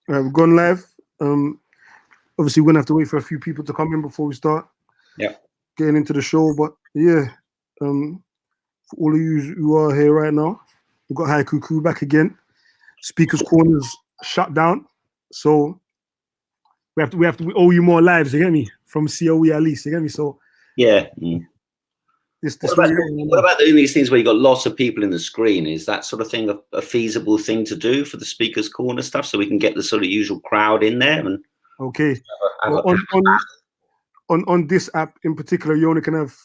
We've gone live. Obviously, we're gonna have to wait for a few people to come in before we start getting into the show. But yeah, for all of you who are here right now, we've got Heiko Khoo back again. Speakers Corner's shut down, so we owe you more lives. You get me? From COE at least. You get me? So yeah. What about doing these things where you've got lots of people in the screen? Is that sort of thing a feasible thing to do for the Speakers Corner stuff, so we can get the sort of usual crowd in there? And okay, on this app in particular, you only can have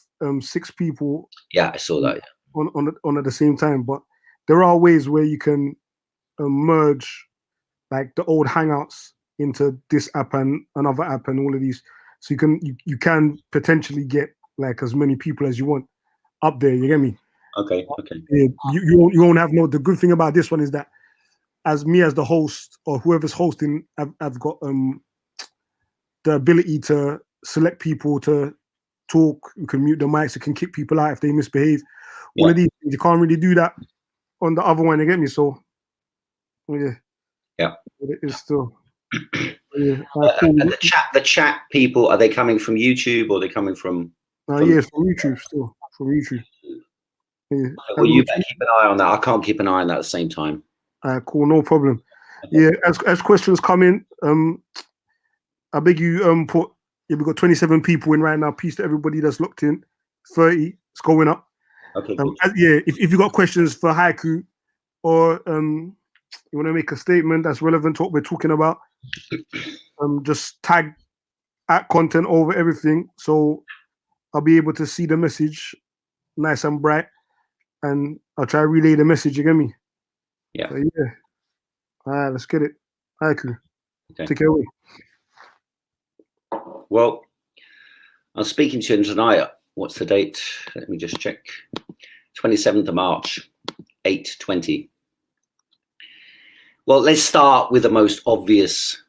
6 people. Yeah, I saw that. On at the same time, but there are ways where you can merge like the old Hangouts into this app and another app and all of these, so you can potentially get like as many people as you want up there. You get me? Okay. You won't have no. The good thing about this one is that as the host or whoever's hosting, I've got the ability to select people to talk. You can mute the mics. You can kick people out if they misbehave. All of these things, you can't really do that on the other one. You get me? So yeah. It is still. Yeah. And the chat people, are they coming from YouTube or are they coming from? Yes, from YouTube still. From YouTube. Yeah. Well, you better keep an eye on that. I can't keep an eye on that at the same time. Cool, no problem. Yeah, as questions come in, I beg you put. Yeah, we've got 27 people in right now. Peace to everybody that's locked in. 30, it's going up. Okay. If you got questions for Heiko or you want to make a statement that's relevant to what we're talking about, just tag @content over everything, so I'll be able to see the message nice and bright, and I'll try to relay the message. You get me? Yeah. So, yeah. All right, let's get it. Heiko, take it away. Well, I'm speaking to you tonight. What's the date? Let me just check. 27th of March, 8:20. Well, let's start with the most obvious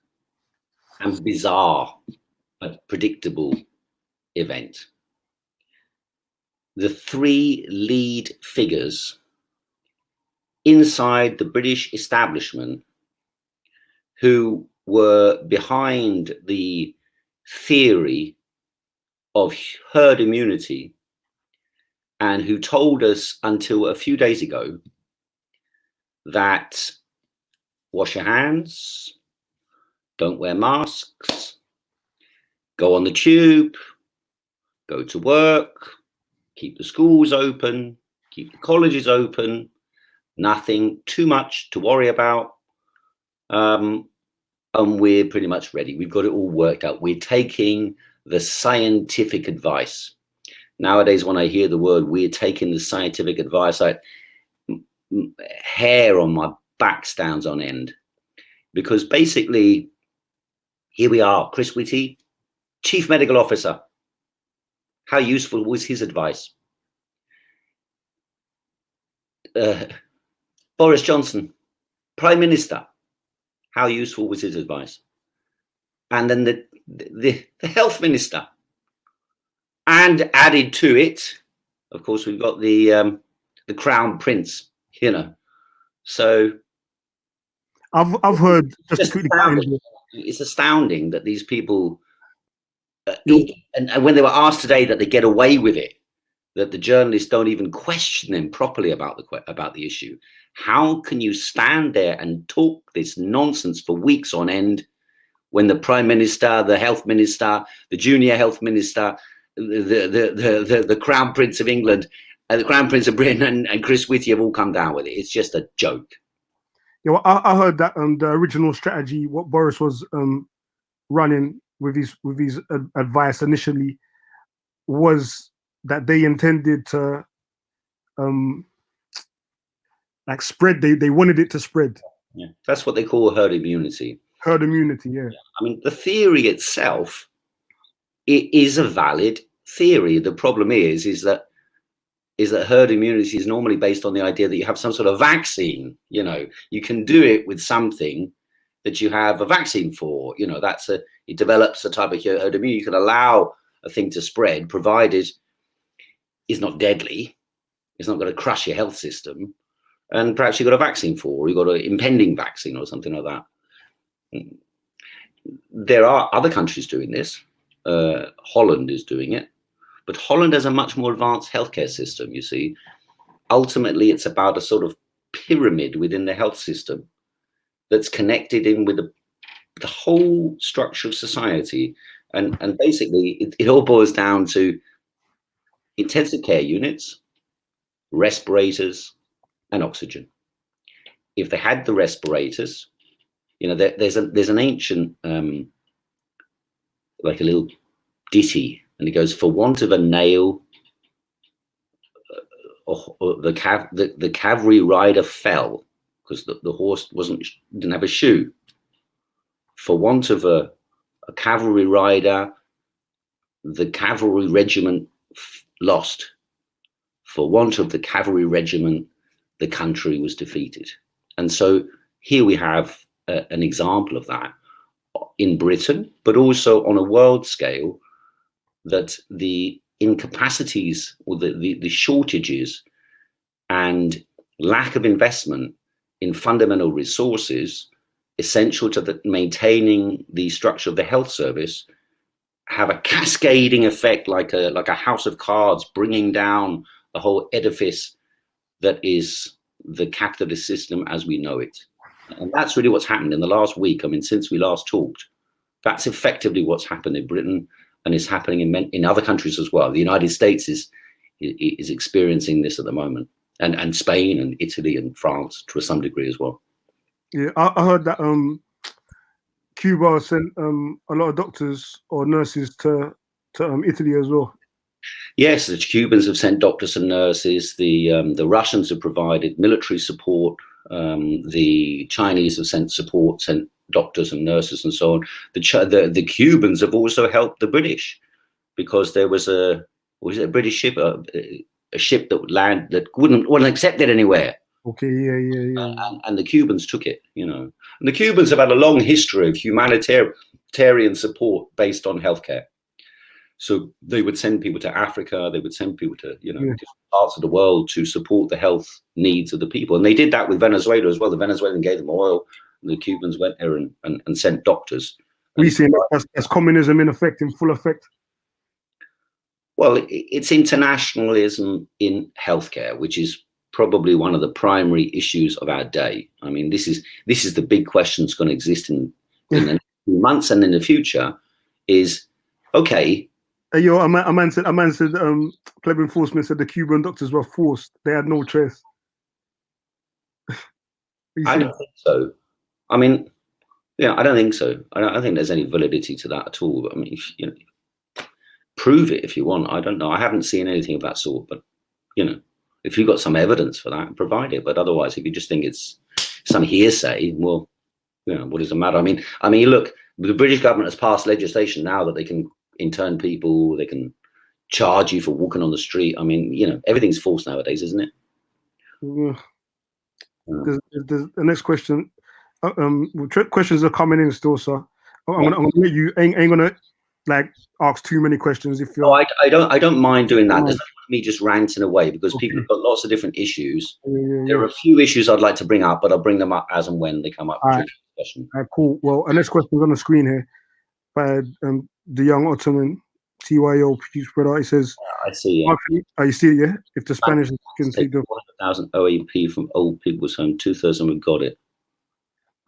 and bizarre but predictable event. The 3 lead figures inside the British establishment who were behind the theory of herd immunity and who told us until a few days ago that wash your hands, don't wear masks, go on the tube, go to work, keep the schools open, keep the colleges open, nothing too much to worry about. And we're pretty much ready. We've got it all worked out. We're taking the scientific advice. Nowadays, when I hear the word "we're taking the scientific advice," hair on my back stands on end, because basically, here we are, Chris Whitty, Chief Medical Officer. How useful was his advice? Boris Johnson, Prime Minister. How useful was his advice? And then the Health Minister. And added to it, of course, we've got the Crown Prince, you know. So I've heard it's astounding that these people and when they were asked today that they get away with it, that the journalists don't even question them properly about the issue. How can you stand there and talk this nonsense for weeks on end when the Prime Minister, the Health Minister, the Junior Health Minister, the Crown Prince of England, the Crown Prince of Britain, and Chris Whitty have all come down with it? It's just a joke. Yeah, well, I heard that the original strategy, what Boris was running with his advice initially, was that they intended to like spread. They wanted it to spread. Yeah, that's what they call herd immunity. Herd immunity, yeah. I mean, the theory itself, it is a valid theory. The problem is that herd immunity is normally based on the idea that you have some sort of vaccine. You know, you can do it with something that you have a vaccine for. You know, it develops a type of herd immunity. You can allow a thing to spread, provided it's not deadly. It's not going to crush your health system. And perhaps you've got a vaccine for, or you've got an impending vaccine or something like that. There are other countries doing this. Holland is doing it, but Holland has a much more advanced healthcare system, you see. Ultimately, it's about a sort of pyramid within the health system that's connected in with the whole structure of society. And basically, it all boils down to intensive care units, respirators, and oxygen. If they had the respirators, you know, there's an ancient, like a little ditty, and it goes, for want of a nail, the cavalry rider fell, because the horse didn't have a shoe. For want of a cavalry rider, the cavalry regiment lost. For want of the cavalry regiment, the country was defeated. And so here we have an example of that in Britain, but also on a world scale, that the incapacities or the shortages and lack of investment in fundamental resources essential to maintaining the structure of the health service have a cascading effect, like a house of cards, bringing down the whole edifice that is the capitalist system as we know it. And that's really what's happened in the last week. I mean, since we last talked, that's effectively what's happened in Britain, and is happening in other countries as well. The United States is experiencing this at the moment, and Spain and Italy and France to some degree as well. Yeah, I heard that Cuba sent a lot of doctors or nurses to Italy as well. Yes, the Cubans have sent doctors and nurses. The Russians have provided military support. The Chinese have sent doctors and nurses and so on. The Cubans have also helped the British, because there was a British ship, a ship that would land that wasn't accepted anywhere. Okay, yeah. And the Cubans took it, you know. And the Cubans have had a long history of humanitarian support based on healthcare. So they would send people to Africa, they would send people to, different parts of the world to support the health needs of the people. And they did that with Venezuela as well. The Venezuelans gave them oil, and the Cubans went there and sent doctors. We see that's communism in effect, in full effect. Well, it's internationalism in healthcare, which is probably one of the primary issues of our day. I mean, this is the big question that's going to exist in the next few months and in the future. Is okay. A man said, Pleb Enforcement said the Cuban doctors were forced; they had no choice. I don't think so. I mean, I don't think so. I don't think there's any validity to that at all. I mean, prove it if you want. I don't know. I haven't seen anything of that sort, but if you've got some evidence for that, provide it. But otherwise, if you just think it's some hearsay, well, what does it matter? I mean, look, the British government has passed legislation now that they can intern people, they can charge you for walking on the street. I mean, everything's forced nowadays, isn't it? Yeah. The next question. Questions are coming in still, sir. I'm gonna let you. Ain't gonna ask too many questions if you're. No, I don't mind doing that. There's not me just ranting away, because people have got lots of different issues. There are a few issues I'd like to bring up, but I'll bring them up as and when they come up. All right, cool. Well, our next question is on the screen here by the young Ottoman TYO spreader. It says, I see. Yeah. You see it? Yeah. If the Spanish can take the 100,000 OAP from old people's home, 2/3 of them have got it.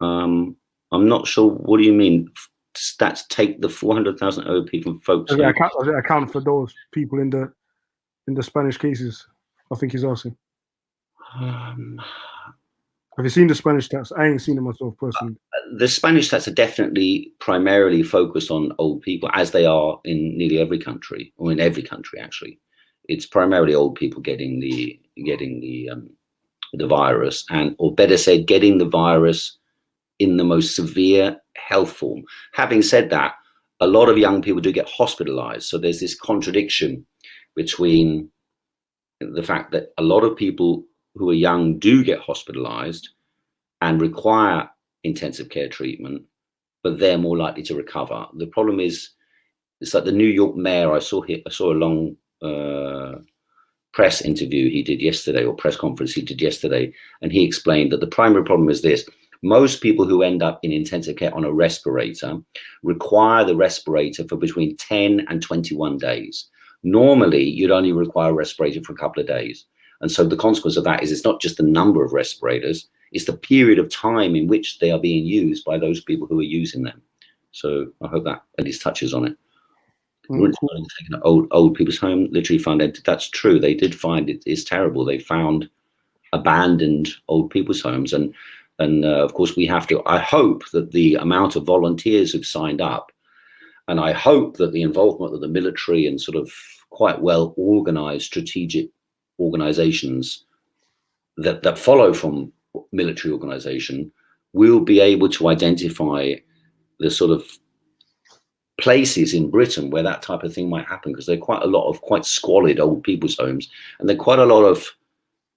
I'm not sure. What do you mean? Stats take the 400,000 OAP from folks. Does it account for those people in the Spanish cases? I think he's asking. Have you seen the Spanish stats? I ain't seen them myself personally. The Spanish stats are definitely primarily focused on old people, as they are in nearly every country, or in every country actually. It's primarily old people getting the virus, or better said, getting the virus in the most severe health form. Having said that, a lot of young people do get hospitalized. So there's this contradiction between the fact that a lot of people who are young do get hospitalized and require intensive care treatment, but they're more likely to recover. The problem is, it's like the New York mayor, I saw a long press interview he did yesterday, or press conference he did yesterday, and he explained that the primary problem is this: Most people who end up in intensive care on a respirator require the respirator for between 10 and 21 days. Normally, you'd only require a respirator for a couple of days. And so the consequence of that is it's not just the number of respirators, it's the period of time in which they are being used by those people who are using them. So I hope that at least touches on it. Taking old people's home, literally found it. That's true. They did find it is terrible. They found abandoned old people's homes. And of course, we have to, I hope that the amount of volunteers who've signed up, and I hope that the involvement of the military and sort of quite well organized strategic organizations that follow from military organization will be able to identify the sort of places in Britain where that type of thing might happen, because there are quite a lot of quite squalid old people's homes, and there are quite a lot of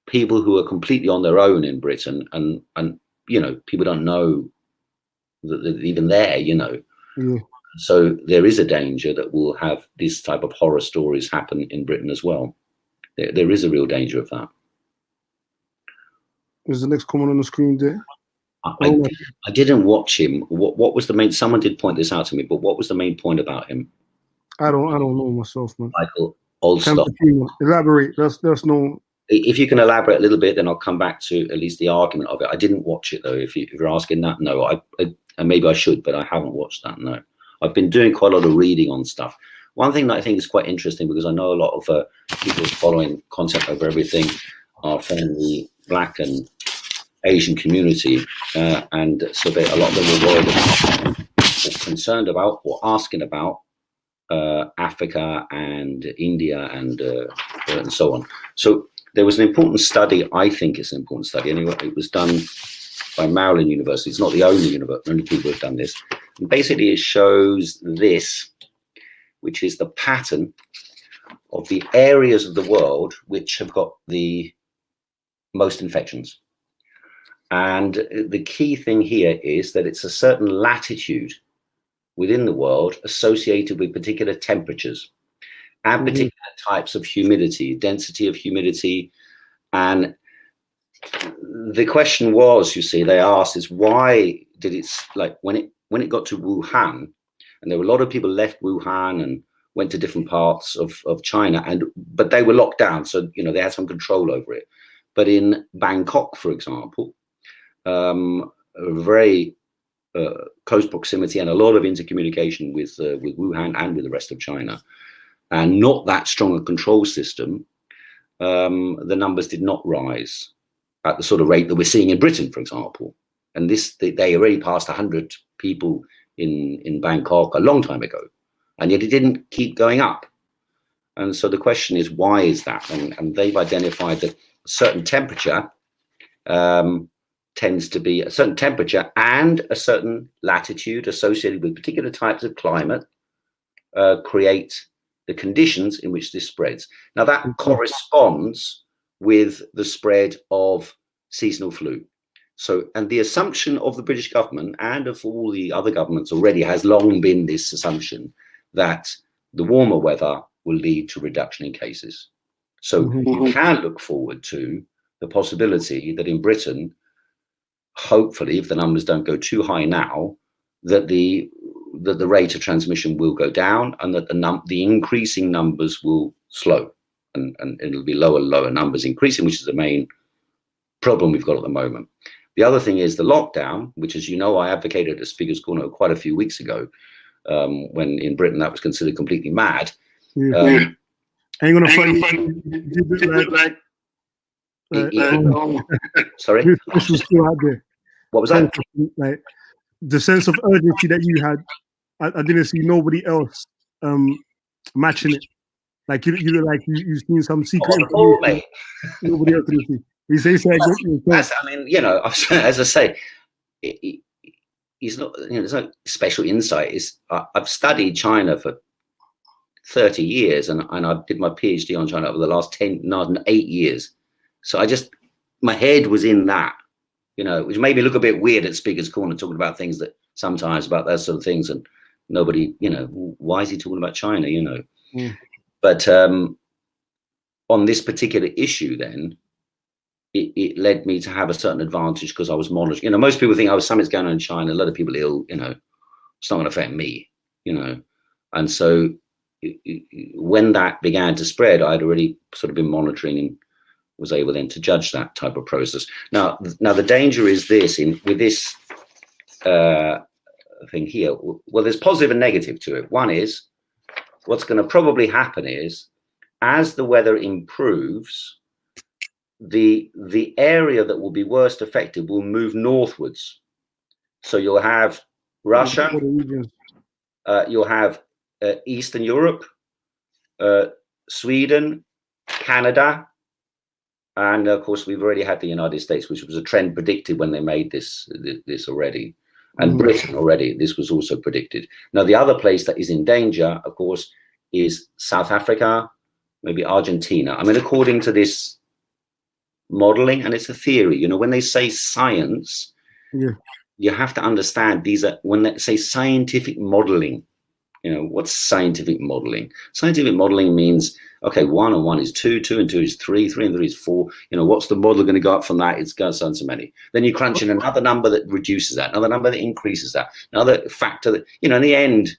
people who are completely on their own in Britain, and you know, people don't know that they're even there, you know. So there is a danger that we'll have this type of horror stories happen in Britain as well. There is a real danger of that. Is the next comment on the screen there? I didn't watch him. What was the main? Someone did point this out to me, but what was the main point about him? I don't know myself, man. Michael, old stuff. Elaborate. There's no. If you can elaborate a little bit, then I'll come back to at least the argument of it. I didn't watch it though. If you're asking that, no. And maybe I should, but I haven't watched that. No, I've been doing quite a lot of reading on stuff. One thing that I think is quite interesting, because I know a lot of people following Concept Over Everything are from the Black and Asian community, and so a lot of them were worried about, or concerned about, or asking about Africa and India and so on. So there was an important study. I think it's an important study. Anyway, it was done by Maryland University. It's not the only university. Only people have done this. And basically, it shows this, which is the pattern of the areas of the world which have got the most infections. And the key thing here is that it's a certain latitude within the world associated with particular temperatures and particular types of humidity, density of humidity. And the question was, you see, they asked is, why did it, like when it got to Wuhan, and there were a lot of people left Wuhan and went to different parts of China, but they were locked down, so you know they had some control over it. But in Bangkok, for example, a very close proximity and a lot of intercommunication with Wuhan and with the rest of China, and not that strong a control system, the numbers did not rise at the sort of rate that we're seeing in Britain, for example. And they already passed 100 people in Bangkok a long time ago, and yet it didn't keep going up. And so the question is, why is that? And they've identified that a certain temperature tends to be a certain temperature and a certain latitude associated with particular types of climate create the conditions in which this spreads. Now that corresponds with the spread of seasonal flu. So, and the assumption of the British government and of all the other governments already has long been this assumption that the warmer weather will lead to reduction in cases. So you can look forward to the possibility that in Britain, hopefully, if the numbers don't go too high now, that the rate of transmission will go down, and that the increasing numbers will slow, and it'll be lower numbers increasing, which is the main problem we've got at the moment. The other thing is the lockdown, which, as you know, I advocated at Speaker's Corner quite a few weeks ago, when in Britain that was considered completely mad. Ain't gonna find sorry, this was still out there. What was that? Like the sense of urgency that you had, I didn't see nobody else matching it. Like you've seen some secret information. Nobody else didn't see. You say I mean, you know, as I say, he's not. You know, there's no special insight. I've studied China for 30 years, and I did my PhD on China over the last 8 years. So my head was in that, you know, which made me look a bit weird at Speaker's Corner, talking about things that sometimes about those sort of things, and nobody, you know, why is he talking about China, you know? But on this particular issue, then, it led me to have a certain advantage because I was monitoring. You know, most people think, oh, something's going on in China, a lot of people ill, you know, it's not going to affect me, you know. And so when that began to spread, I'd already sort of been monitoring and was able then to judge that type of process. Now the danger is this, with this thing here, well, there's positive and negative to it. One is, what's going to probably happen is, as the weather improves, the area that will be worst affected will move northwards. So you'll have Russia, you'll have Eastern Europe, Sweden, Canada, and of course we've already had the United States, which was a trend predicted when they made this already, and Britain already. This was also predicted. Now the other place that is in danger, of course, is South Africa, maybe Argentina. I mean, according to this modeling, and it's a theory, you know, when they say science, you have to understand these are, when they say scientific modeling, you know, what's scientific modeling? Scientific modeling means, okay, 1 and 1 is 2, 2 and 2 is 3, 3 and 3 is 4. You know, what's the model going to go up from that? It's going so and so many. Then you crunch in another number that reduces that, another number that increases that, another factor that, you know, in the end,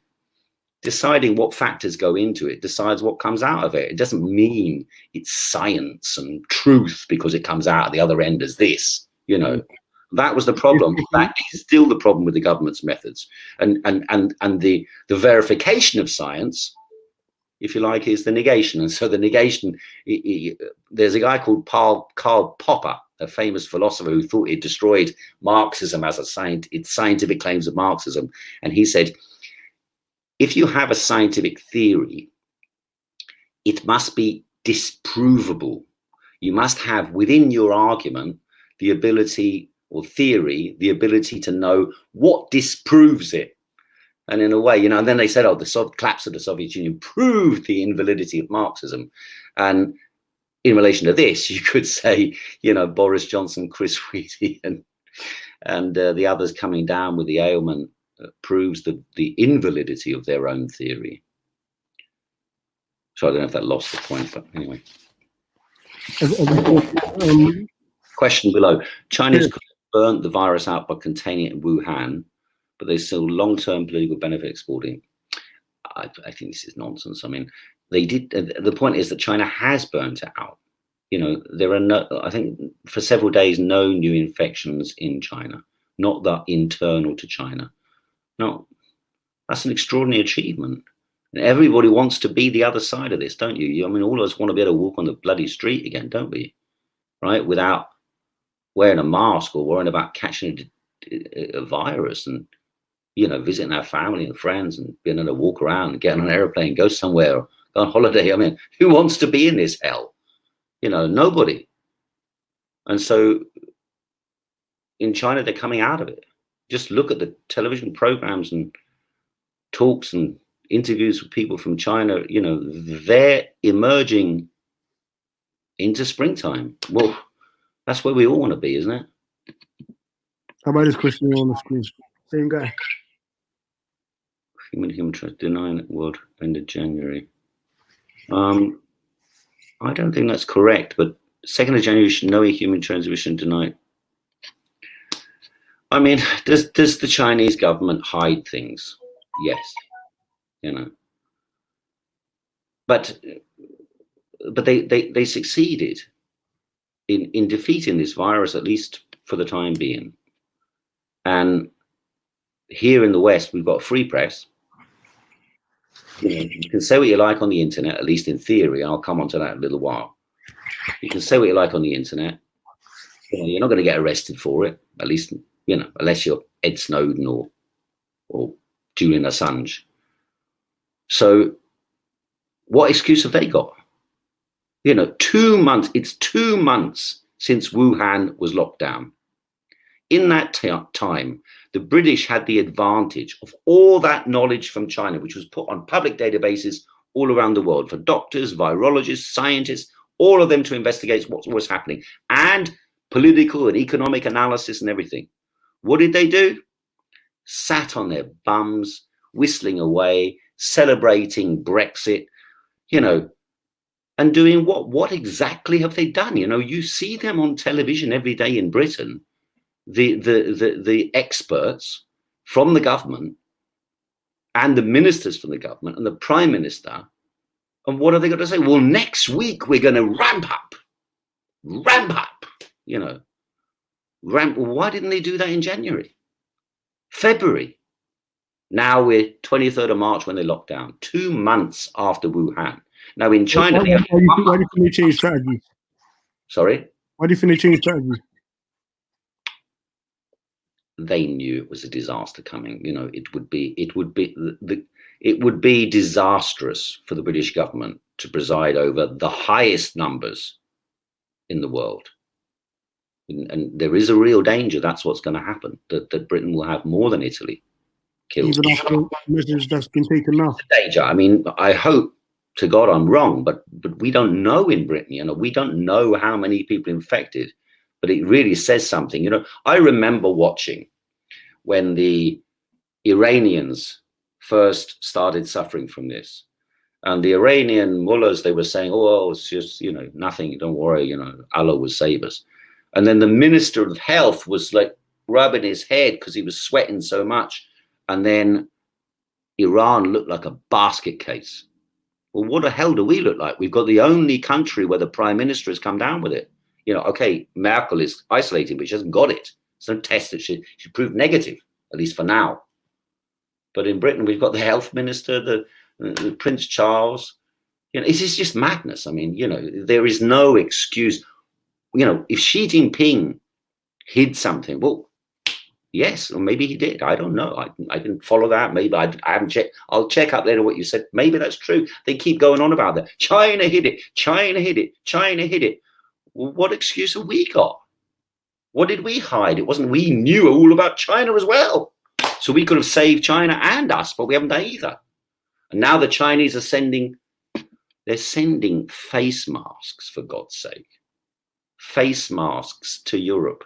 deciding what factors go into it decides what comes out of it. It doesn't mean it's science and truth because it comes out at the other end as this, you know. That was the problem. That is still the problem with the government's methods. And the verification of science, if you like, is the negation. And so the negation, there's a guy called Karl Popper, a famous philosopher who thought it destroyed Marxism as its scientific claims of Marxism. And he said, if you have a scientific theory, it must be disprovable. You must have within your argument the ability, or theory, the ability to know what disproves it. And in a way, you know, and then they said, oh, the collapse of the Soviet Union proved the invalidity of Marxism. And in relation to this, you could say, you know, Boris Johnson, Chris Wheaty, and the others coming down with the ailment proves the invalidity of their own theory. So I don't know if that lost the point, but anyway. Question below. Chinese burnt the virus out by containing it in Wuhan, but they still long-term political benefit exporting. I think this is nonsense. I mean, they did. The point is that China has burnt it out. You know, there are no, I think for several days, no new infections in China, not that internal to China. No, that's an extraordinary achievement. And everybody wants to be the other side of this, don't you? I mean, all of us want to be able to walk on the bloody street again, don't we? Right? Without wearing a mask or worrying about catching a virus, and, you know, visiting our family and friends and being able to walk around and get on an airplane, go somewhere, or go on holiday. I mean, who wants to be in this hell? You know, nobody. And so in China, they're coming out of it. Just look at the television programs and talks and interviews with people from China. You know, they're emerging into springtime. Well, that's where we all want to be, isn't it? How about this question on the screen? Same guy. Human trust denying that world ended January. I don't think that's correct, but 2nd of January, no human transmission denied. I mean, does the Chinese government hide things? Yes, you know. But they succeeded in defeating this virus, at least for the time being. And here in the West, we've got a free press. You know, you can say what you like on the internet, at least in theory, and I'll come on to that in a little while. You can say what you like on the internet. You know, you're not going to get arrested for it, at least, you know, unless you're Ed Snowden or Julian Assange. So what excuse have they got? You know, 2 months, it's 2 months since Wuhan was locked down. In that time, the British had the advantage of all that knowledge from China, which was put on public databases all around the world for doctors, virologists, scientists, all of them to investigate what was happening, and political and economic analysis and everything. What did they do? Sat on their bums, whistling away, celebrating Brexit, you know, And doing what? What exactly have they done? You know, you see them on television every day in Britain, the experts from the government and the ministers from the government and the prime minister. And what are they going to say? Well, next week we're going to ramp up, you know, Why didn't they do that in January, February? Now we're 23rd of March when they locked down, 2 months after Wuhan. Now in China, why do you think they changed strategy? Sorry? Why do you think they changed strategy? They knew it was a disaster coming. You know, it would be disastrous for the British government to preside over the highest numbers in the world. And there is a real danger that's what's going to happen, that Britain will have more than Italy killed. Even after measures that's been taken now. Danger. I mean, I hope to God I'm wrong, but we don't know in Britain. You know, we don't know how many people infected, but it really says something. You know, I remember watching when the Iranians first started suffering from this, and the Iranian mullahs, they were saying, oh, it's just, you know, nothing, don't worry, you know, Allah will save us. And then the Minister of Health was like rubbing his head because he was sweating so much. And then Iran looked like a basket case. Well, what the hell do we look like? We've got the only country where the prime minister has come down with it. You know, okay, Merkel is isolated, but she hasn't got it. It's no test that she proved negative, at least for now. But in Britain, we've got the health minister, the Prince Charles. You know, it's just madness. I mean, you know, there is no excuse. You know, if Xi Jinping hid something, well, yes, or maybe he did. I don't know. I didn't follow that. Maybe I haven't checked. I'll check up later what you said. Maybe that's true. They keep going on about that. China hid it. China hid it. China hid it. Well, what excuse have we got? What did we hide? It wasn't we knew all about China as well. So we could have saved China and us, but we haven't done either. And now the Chinese are sending face masks, for God's sake. Face masks to Europe.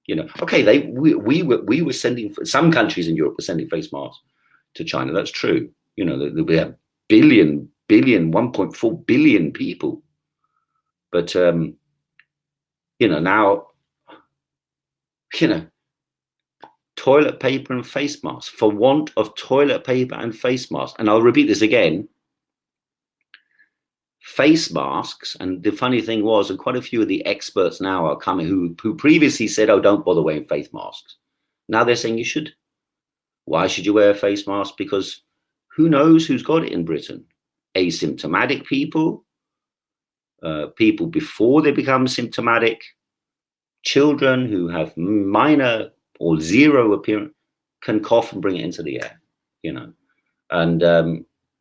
You know, okay, we were sending, some countries in Europe were sending face masks to China. That's true. You know, we have 1.4 billion people. But, you know, now, you know, toilet paper and face masks, for want of toilet paper and face masks. And I'll repeat this again. Face masks, and the funny thing was, and quite a few of the experts now are coming who previously said, oh, don't bother wearing face masks. Now they're saying you should. Why should you wear a face mask? Because who knows who's got it in Britain? Asymptomatic people, people before they become symptomatic, children who have minor or zero appearance can cough and bring it into the air, you know.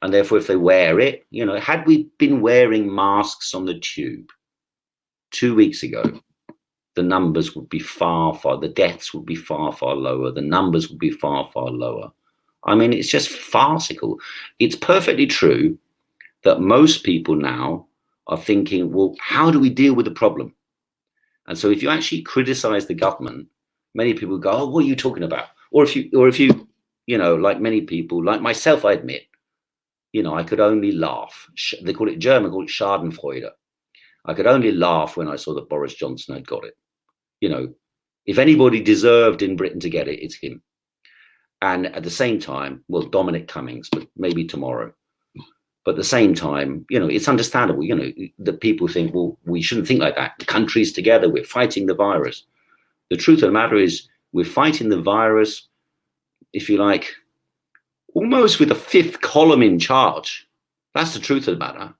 And therefore, if they wear it, you know, had we been wearing masks on the tube 2 weeks ago, the numbers would be the deaths would be far, far lower. The numbers would be far, far lower. I mean, it's just farcical. It's perfectly true that most people now are thinking, well, how do we deal with the problem? And so if you actually criticize the government, many people go, oh, what are you talking about? Or if you, you know, like many people, like myself, I admit, you know, I could only laugh. They call it German, call it Schadenfreude. I could only laugh when I saw that Boris Johnson had got it. You know, if anybody deserved in Britain to get it, it's him. And at the same time, well, Dominic Cummings, but maybe tomorrow. But at the same time, you know, it's understandable, you know, that people think, well, we shouldn't think like that. The country's together, we're fighting the virus. The truth of the matter is we're fighting the virus, if you like, almost with a fifth column in charge. That's the truth of the matter.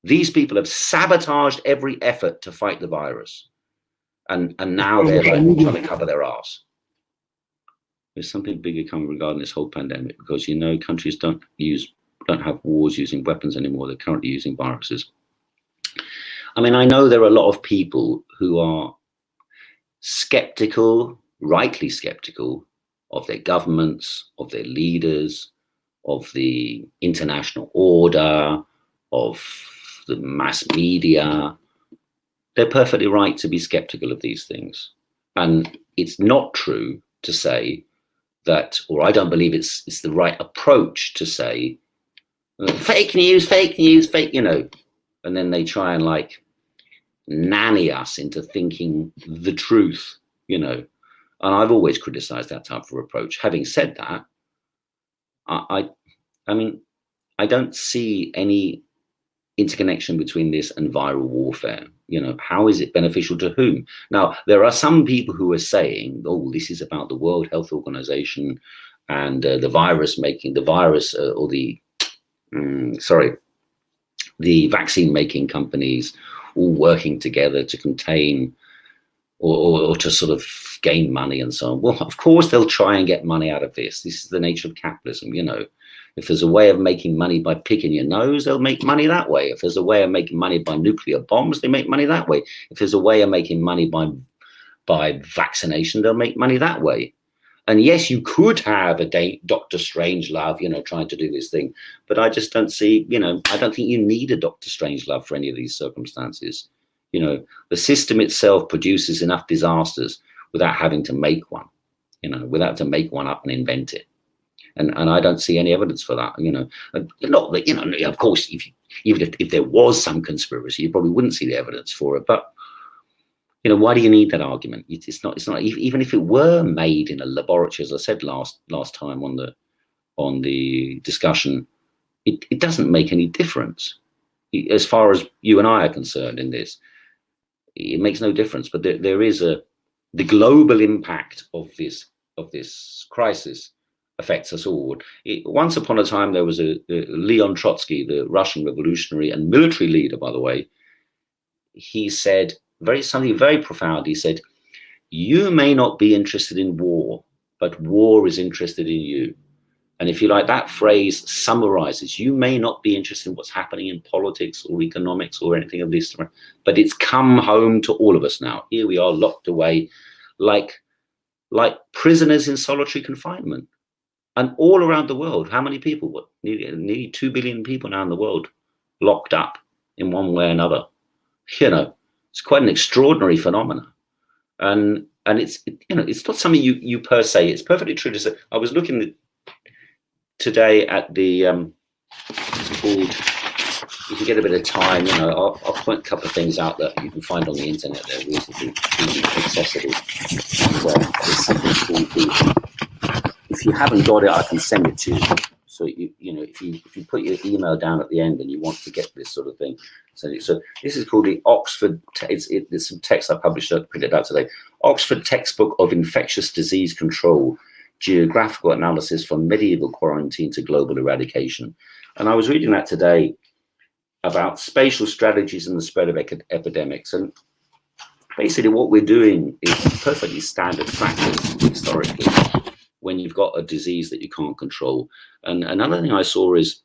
These people have sabotaged every effort to fight the virus. And now they're like trying to cover their arse. There's something bigger coming regarding this whole pandemic, because, you know, countries don't have wars using weapons anymore. They're currently using viruses. I mean, I know there are a lot of people who are skeptical, rightly skeptical, of their governments, of their leaders, of the international order, of the mass media. They're perfectly right to be skeptical of these things. And it's not true to say that, or I don't believe it's the right approach to say, fake news, you know, and then they try and like nanny us into thinking the truth, you know. And I've always criticized that type of approach. Having said that, I mean, I don't see any interconnection between this and viral warfare. You know, how is it beneficial to whom? Now, there are some people who are saying, oh, this is about the World Health Organization and the virus or the vaccine making companies all working together to contain or to sort of gain money and so on. Well, of course, they'll try and get money out of this. This is the nature of capitalism, you know. If there's a way of making money by picking your nose, they'll make money that way. If there's a way of making money by nuclear bombs, they make money that way. If there's a way of making money by vaccination, they'll make money that way. And yes, you could have a Dr. Strangelove, you know, trying to do this thing. But I just don't see, you know, I don't think you need a Dr. Strangelove for any of these circumstances. You know, the system itself produces enough disasters without having to make one, you know, without to make one up and invent it. And I don't see any evidence for that, you know. Not that, you know, of course, even if there was some conspiracy, you probably wouldn't see the evidence for it. But, you know, why do you need that argument? It's not even if it were made in a laboratory, as I said last time on the discussion, it doesn't make any difference as far as you and I are concerned in this. It makes no difference. But there is the global impact of this crisis affects us all. Once upon a time, there was a Leon Trotsky, the Russian revolutionary and military leader, by the way. He said something very profound. He said, "You may not be interested in war, but war is interested in you." And if you like, that phrase summarizes, you may not be interested in what's happening in politics or economics or anything of this, but it's come home to all of us now. Here we are locked away like prisoners in solitary confinement. And all around the world, how many people? What, nearly 2 billion people now in the world locked up in one way or another. You know, it's quite an extraordinary phenomenon. And it's, you know, it's not something you per se. It's perfectly true to say. I was looking today at the it's called, if you get a bit of time, you know, I'll point a couple of things out that you can find on the internet. They're reasonably accessible. There's something called if you haven't got it, I can send it to you. So you know, if you put your email down at the end and you want to get this sort of thing, so this is called the Oxford. There's some text I published, I printed out today. Oxford Textbook of Infectious Disease Control: Geographical Analysis from Medieval Quarantine to Global Eradication. And I was reading that today about spatial strategies in the spread of epidemics. And basically, what we're doing is perfectly standard practice historically when you've got a disease that you can't control. And another thing I saw is,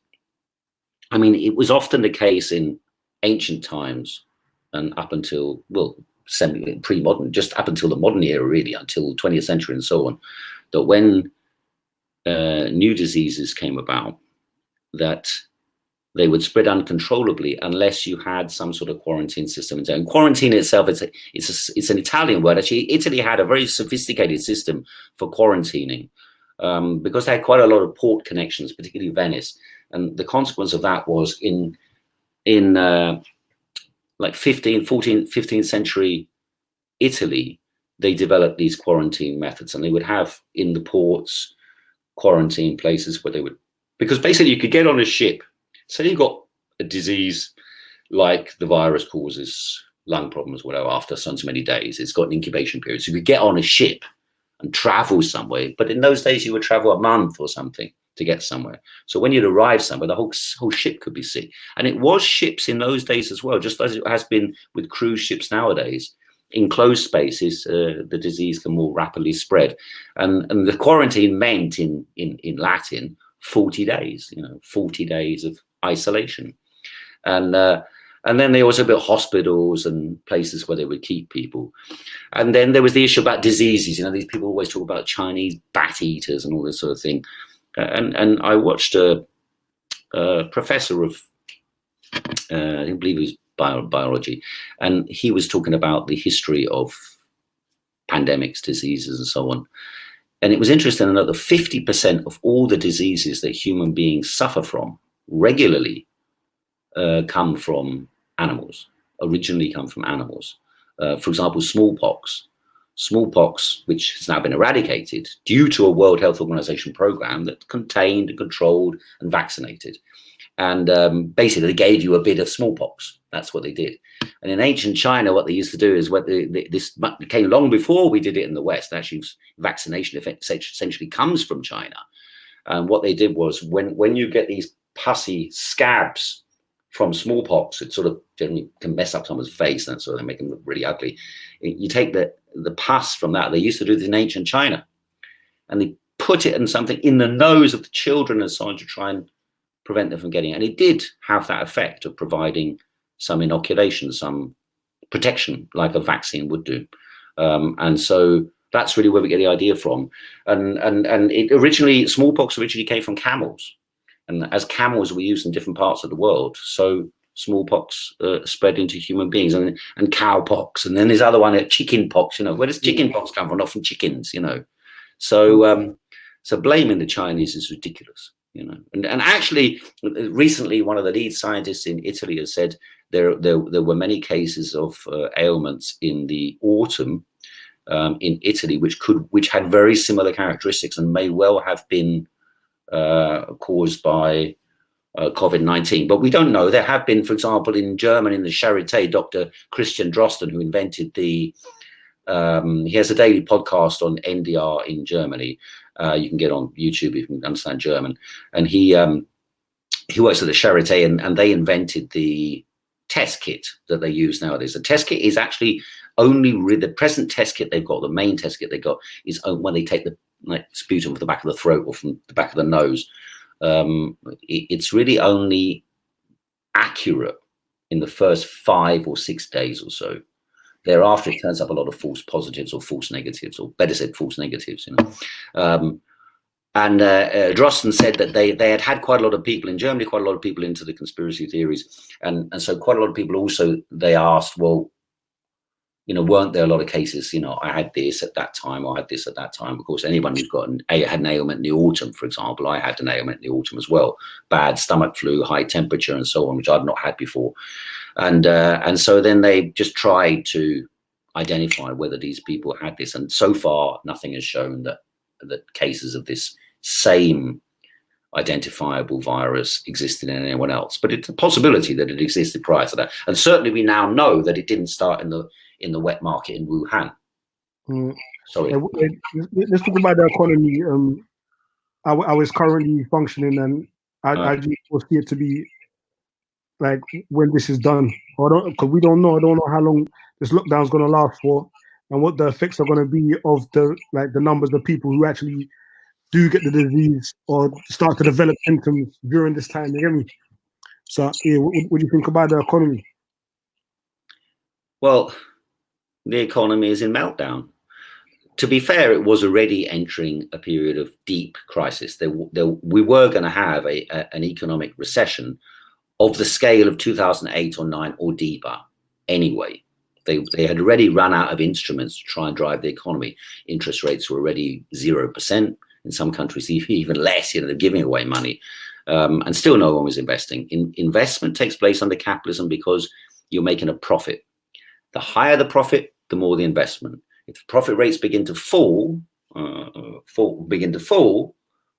I mean, it was often the case in ancient times and up until, well, pre-modern, just up until the modern era, really, until 20th century and so on, that when new diseases came about, that they would spread uncontrollably unless you had some sort of quarantine system. And quarantine itself, it's an Italian word. Actually, Italy had a very sophisticated system for quarantining because they had quite a lot of port connections, particularly Venice. And the consequence of that was in like 15th century Italy, they developed these quarantine methods, and they would have in the ports quarantine places where they would, because basically you could get on a ship. Say you got a disease like the virus causes lung problems, whatever, after so many days, it's got an incubation period. So you could get on a ship and travel somewhere. But in those days, you would travel a month or something to get somewhere. So when you'd arrive somewhere, the whole ship could be sick. And it was ships in those days as well, just as it has been with cruise ships nowadays. In closed spaces, the disease can more rapidly spread. And the quarantine meant in Latin, 40 days, 40 days of isolation. And then they also built hospitals and places where they would keep people. And then there was the issue about diseases. These people always talk about Chinese bat eaters and all this sort of thing. And I watched a professor of, I believe it was biology, and he was talking about the history of pandemics, diseases, and so on. And it was interesting to know that 50% of all the diseases that human beings suffer from regularly come from animals, originally come from animals. For example, smallpox, which has now been eradicated due to a World Health Organization program that contained and controlled and vaccinated. And basically they gave you a bit of smallpox. That's what they did. And in ancient China, what they used to do is this came long before we did it in the West. Actually, vaccination essentially comes from China. And what they did was when you get these pussy scabs from smallpox, it sort of generally can mess up someone's face, and so they make them look really ugly. You take the pus from that. They used to do this in ancient China, and they put it in something in the nose of the children and so on to try and prevent them from getting it. And it did have that effect of providing some inoculation, some protection, like a vaccine would do. And so that's really where we get the idea from. And smallpox originally came from camels. And as camels were used in different parts of the world, so smallpox spread into human beings, and cowpox. And then there's other one, chicken pox. Where does chicken pox come from? Not from chickens, So blaming the Chinese is ridiculous. And actually, recently, one of the lead scientists in Italy has said there were many cases of ailments in the autumn in Italy, which had very similar characteristics and may well have been caused by Covid-19. But we don't know. There have been, for example, in Germany, in the Charité, Dr. Christian Drosten, who invented he has a daily podcast on NDR in Germany. You can get on YouTube if you can understand German. And he works at the Charité, and they invented the test kit that they use nowadays. The test kit is actually only the present test kit they've got, the main test kit they got, is when they take the sputum from the back of the throat or from the back of the nose. It's really only accurate in the first 5 or 6 days or so. Thereafter, it turns up a lot of false positives or false negatives, or better said, false negatives. And Drosten said that they had quite a lot of people in Germany, quite a lot of people into the conspiracy theories, and so quite a lot of people also, they asked, well, weren't there a lot of cases, I had this at that time, or I had this at that time. Of course, anyone who's had an ailment in the autumn, for example, I had an ailment in the autumn as well, bad stomach flu, high temperature and so on, which I'd not had before. And so then they just tried to identify whether these people had this. And so far, nothing has shown that cases of this same identifiable virus existed in anyone else. But it's a possibility that it existed prior to that. And certainly we now know that it didn't start in the wet market in Wuhan. Sorry. Let's talk about the economy. How it's currently functioning, and I do foresee it to be like when this is done. Because we don't know. I don't know how long this lockdown is going to last for, and what the effects are going to be of the numbers of people who actually do get the disease or start to develop symptoms during this time. You get me? So, yeah, what do you think about the economy? Well, the economy is in meltdown. To be fair, it was already entering a period of deep crisis. We were going to have an economic recession of the scale of 2008 or 9 or deeper anyway. They had already run out of instruments to try and drive the economy. Interest rates were already 0%. In some countries, even less. They're giving away money. And still no one was investing. Investment takes place under capitalism because you're making a profit. The higher the profit, the more the investment. If the profit rates begin to fall,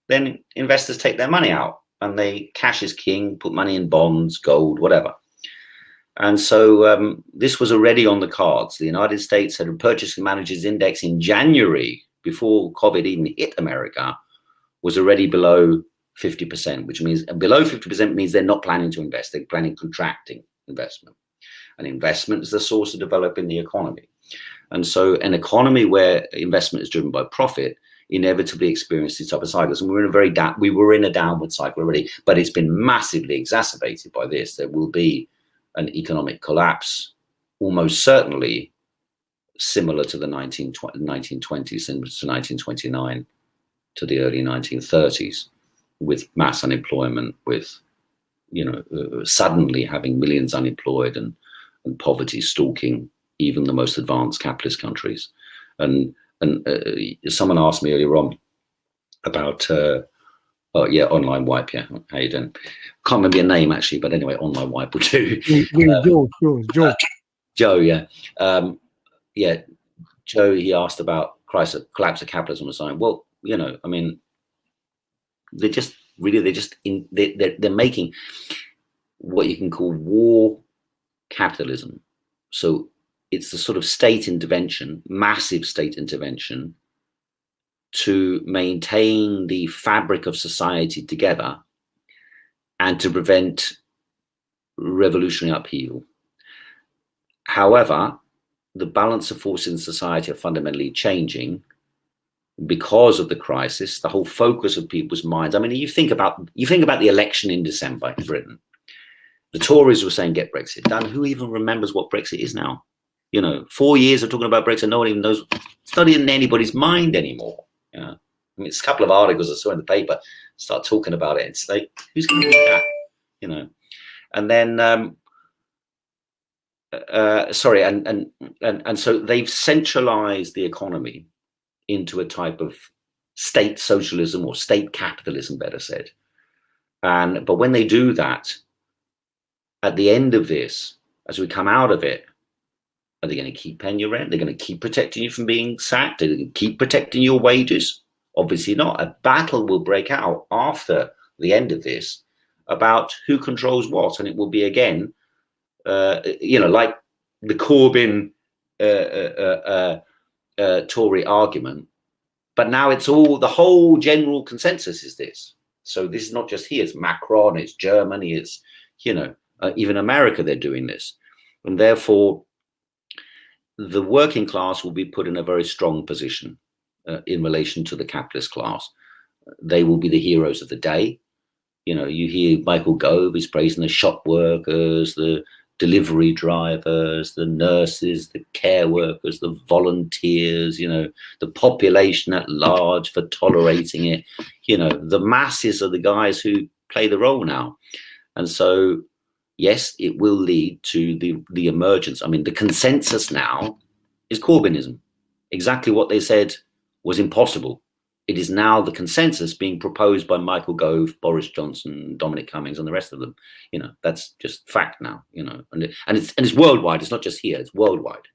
then investors take their money out, and cash is king, put money in bonds, gold, whatever. And so this was already on the cards. The United States had a Purchasing Managers Index in January, before COVID even hit America, was already below 50%, which means below 50% means they're not planning to invest. They're planning contracting investment. And investment is the source of developing the economy. And so an economy where investment is driven by profit inevitably experiences these type of cycles. And we were in a downward cycle already, but it's been massively exacerbated by this. There will be an economic collapse, almost certainly similar to the 1920s, similar to 1929, to the early 1930s, with mass unemployment, with suddenly having millions unemployed and poverty stalking even the most advanced capitalist countries. And someone asked me earlier on about Oh yeah, Online Wipe. Yeah, how you doing? Can't remember your name actually, but anyway, Online Wipe will do. Joe. Joe, yeah, yeah. Joe, he asked about collapse of capitalism and so on. Well, you know, I mean, they're making what you can call war capitalism. So it's the sort of state intervention, massive state intervention, to maintain the fabric of society together and to prevent revolutionary upheaval. However, the balance of forces in society are fundamentally changing because of the crisis. The whole focus of people's minds. I mean, you think about the election in December in Britain. The Tories were saying get Brexit done. Who even remembers what Brexit is now? You know, 4 years of talking about Brexit, no one even knows. It's not in anybody's mind anymore. You know? I mean, it's a couple of articles I saw in the paper start talking about it. It's like, who's going to read that? You know, and then. And so they've centralized the economy into a type of state socialism or state capitalism, better said. But when they do that, at the end of this, as we come out of it, are they going to keep paying your rent? They're going to keep protecting you from being sacked? They're going to keep protecting your wages? Obviously not. A battle will break out after the end of this about who controls what, and it will be again. You know, like the Corbyn Tory argument, but now it's all, the whole general consensus is this. So this is not just here, it's Macron, it's Germany, it's, you know, even America, they're doing this. And therefore, the working class will be put in a very strong position in relation to the capitalist class. They will be the heroes of the day. You know, you hear Michael Gove is praising the shop workers, the delivery drivers, the nurses, the care workers, the volunteers, you know, the population at large for tolerating it. You know, the masses are the guys who play the role now. And so, yes, it will lead to the emergence. I mean, the consensus now is Corbynism. Exactly what they said was impossible. It is now the consensus being proposed by Michael Gove, Boris Johnson, Dominic Cummings, and the rest of them. You know, that's just fact now. You know, and it's worldwide. It's not just here. It's worldwide.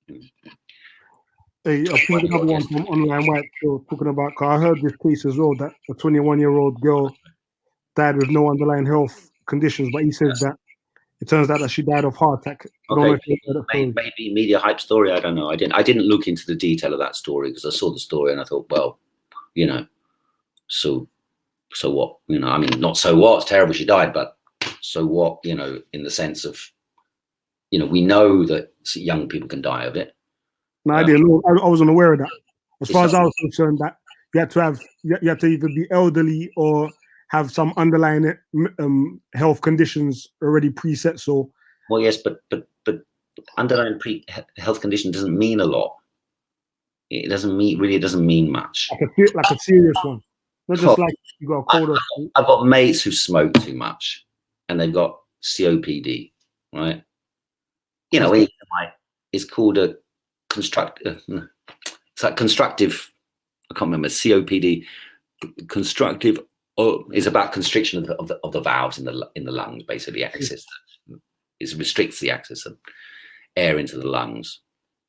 Hey, I think another one from Online Wipe talking about. Cause I heard this case as well that a 21-year-old girl died with no underlying health conditions, but he says that it turns out that she died of heart attack. Okay, maybe media hype story. I don't know. I didn't look into the detail of that story because I saw the story and I thought, well, you know, so what? You know, I mean, not so what. It's terrible she died, but so what? You know, in the sense of, you know, we know that young people can die of it. No, I didn't know. I wasn't aware of that. As far as I was concerned, that you had to either be elderly or have some underlying health conditions already preset. So, well, yes, but underlying health condition doesn't mean a lot. It doesn't mean much. Like a serious one, not just like you got a cold. I've got mates who smoke too much, and they've got COPD, right? You know, it's called a constructive. It's like constructive. I can't remember COPD. Constructive is about constriction of the valves in the lungs, basically access. It restricts the access of air into the lungs.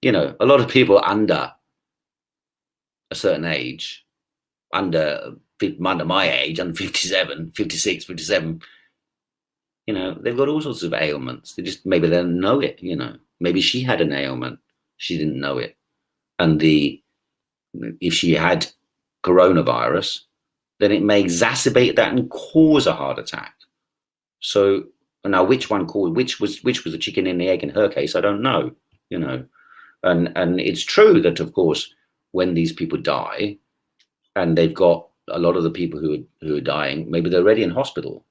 You know, a lot of people under a certain age, under my age, under 57, 56, 57, you know, they've got all sorts of ailments. Maybe they don't know it, you know. Maybe she had an ailment, she didn't know it. And if she had coronavirus, then it may exacerbate that and cause a heart attack. So now which was the chicken and the egg in her case, I don't know, you know. And it's true that, of course, when these people die, and they've got a lot of the people who are dying, maybe they're already in hospital,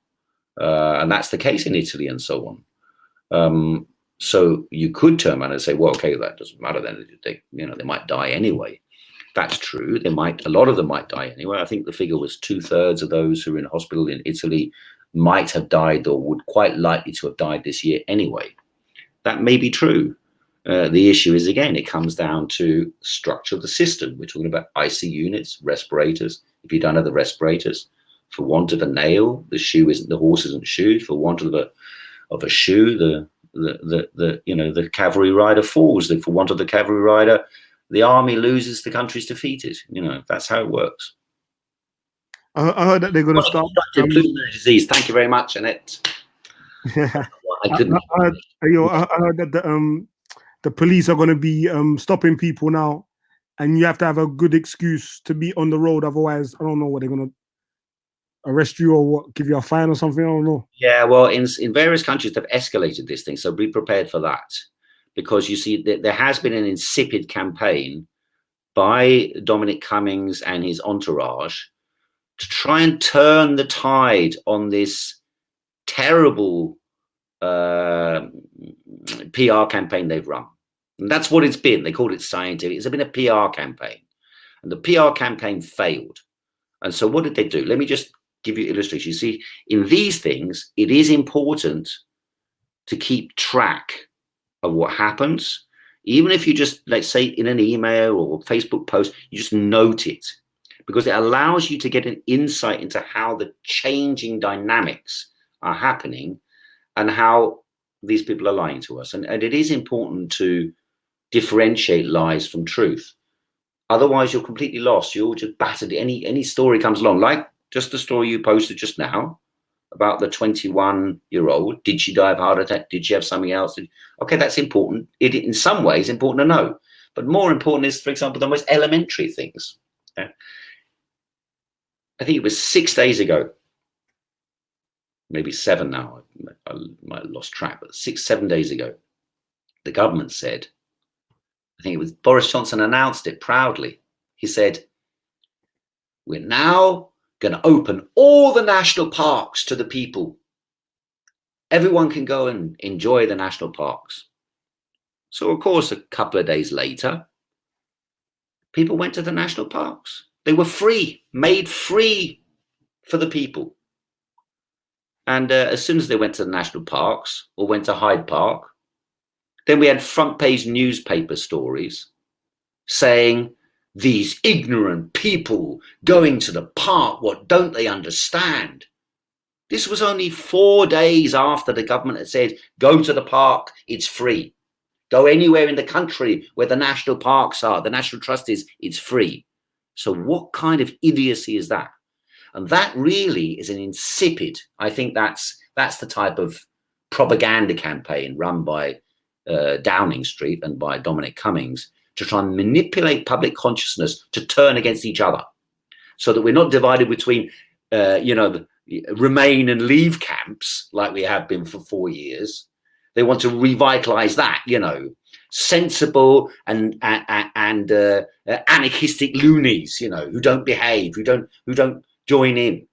and that's the case in Italy and so on. So you could turn around and say, well, okay, that doesn't matter then. They might die anyway. That's true. A lot of them might die anyway. I think the figure was 2/3 of those who are in hospital in Italy might have died or would quite likely to have died this year anyway. That may be true. The issue is, again, it comes down to structure of the system. We're talking about IC units, respirators. If you don't have the respirators, For want of a nail, the horse isn't shoed. For want of a shoe, the cavalry rider falls. For want of the cavalry rider, the army loses, the country's defeated. That's how it works. I heard that they're going to start pulmonary disease. Thank you very much, Annette. I heard that the police are going to be stopping people now, and you have to have a good excuse to be on the road. Otherwise, I don't know what they're going to arrest you or what, give you a fine or something. I don't know. Yeah, well, in various countries they've escalated this thing, so be prepared for that, because you see there has been an insipid campaign by Dominic Cummings and his entourage to try and turn the tide on this terrible PR campaign they've run. And that's what it's been. They called it scientific. It's been a PR campaign. And the PR campaign failed. And so what did they do? Let me just give you illustration. You see, in these things, it is important to keep track of what happens. Even if you just, let's say, in an email or Facebook post, you just note it, because it allows you to get an insight into how the changing dynamics are happening and how these people are lying to us. And it is important to differentiate lies from truth. Otherwise, you're completely lost. You're just battered. Any story comes along, like just the story you posted just now about the 21-year-old. Did she die of a heart attack? Did she have something else? Okay, that's important. It in some ways important to know. But more important is, for example, the most elementary things. Yeah? I think it was 6 days ago, maybe 7 now. I might have lost track, but 7 days ago, the government said, I think it was Boris Johnson announced it proudly. He said, we're now going to open all the national parks to the people. Everyone can go and enjoy the national parks. So, of course, a couple of days later, people went to the national parks. They were free, made free for the people. And as soon as they went to the national parks or went to Hyde Park, then we had front page newspaper stories saying, these ignorant people going to the park, what don't they understand? This was only 4 days after the government had said, go to the park, it's free. Go anywhere in the country where the national parks are, the National Trust is, it's free. So what kind of idiocy is that? And that really is an insipid, I think that's the type of propaganda campaign run by Downing Street and by Dominic Cummings to try and manipulate public consciousness to turn against each other, so that we're not divided between, the remain and leave camps like we have been for 4 years. They want to revitalize that, sensible and anarchistic loonies, who don't behave, who don't join in,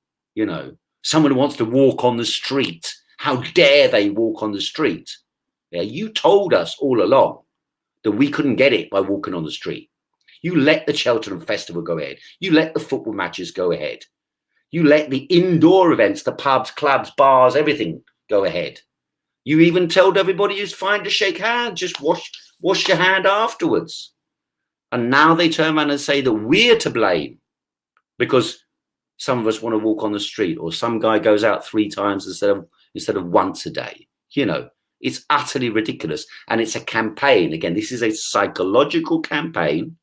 someone who wants to walk on the street. How dare they walk on the street? Yeah, you told us all along that we couldn't get it by walking on the street. You let the Cheltenham Festival go ahead. You let the football matches go ahead. You let the indoor events, the pubs, clubs, bars, everything go ahead. You even told everybody it's fine to shake hands, just wash your hand afterwards. And now they turn around and say that we're to blame because some of us want to walk on the street, or some guy goes out 3 times instead of once a day. It's utterly ridiculous. And it's a campaign. Again, this is a psychological campaign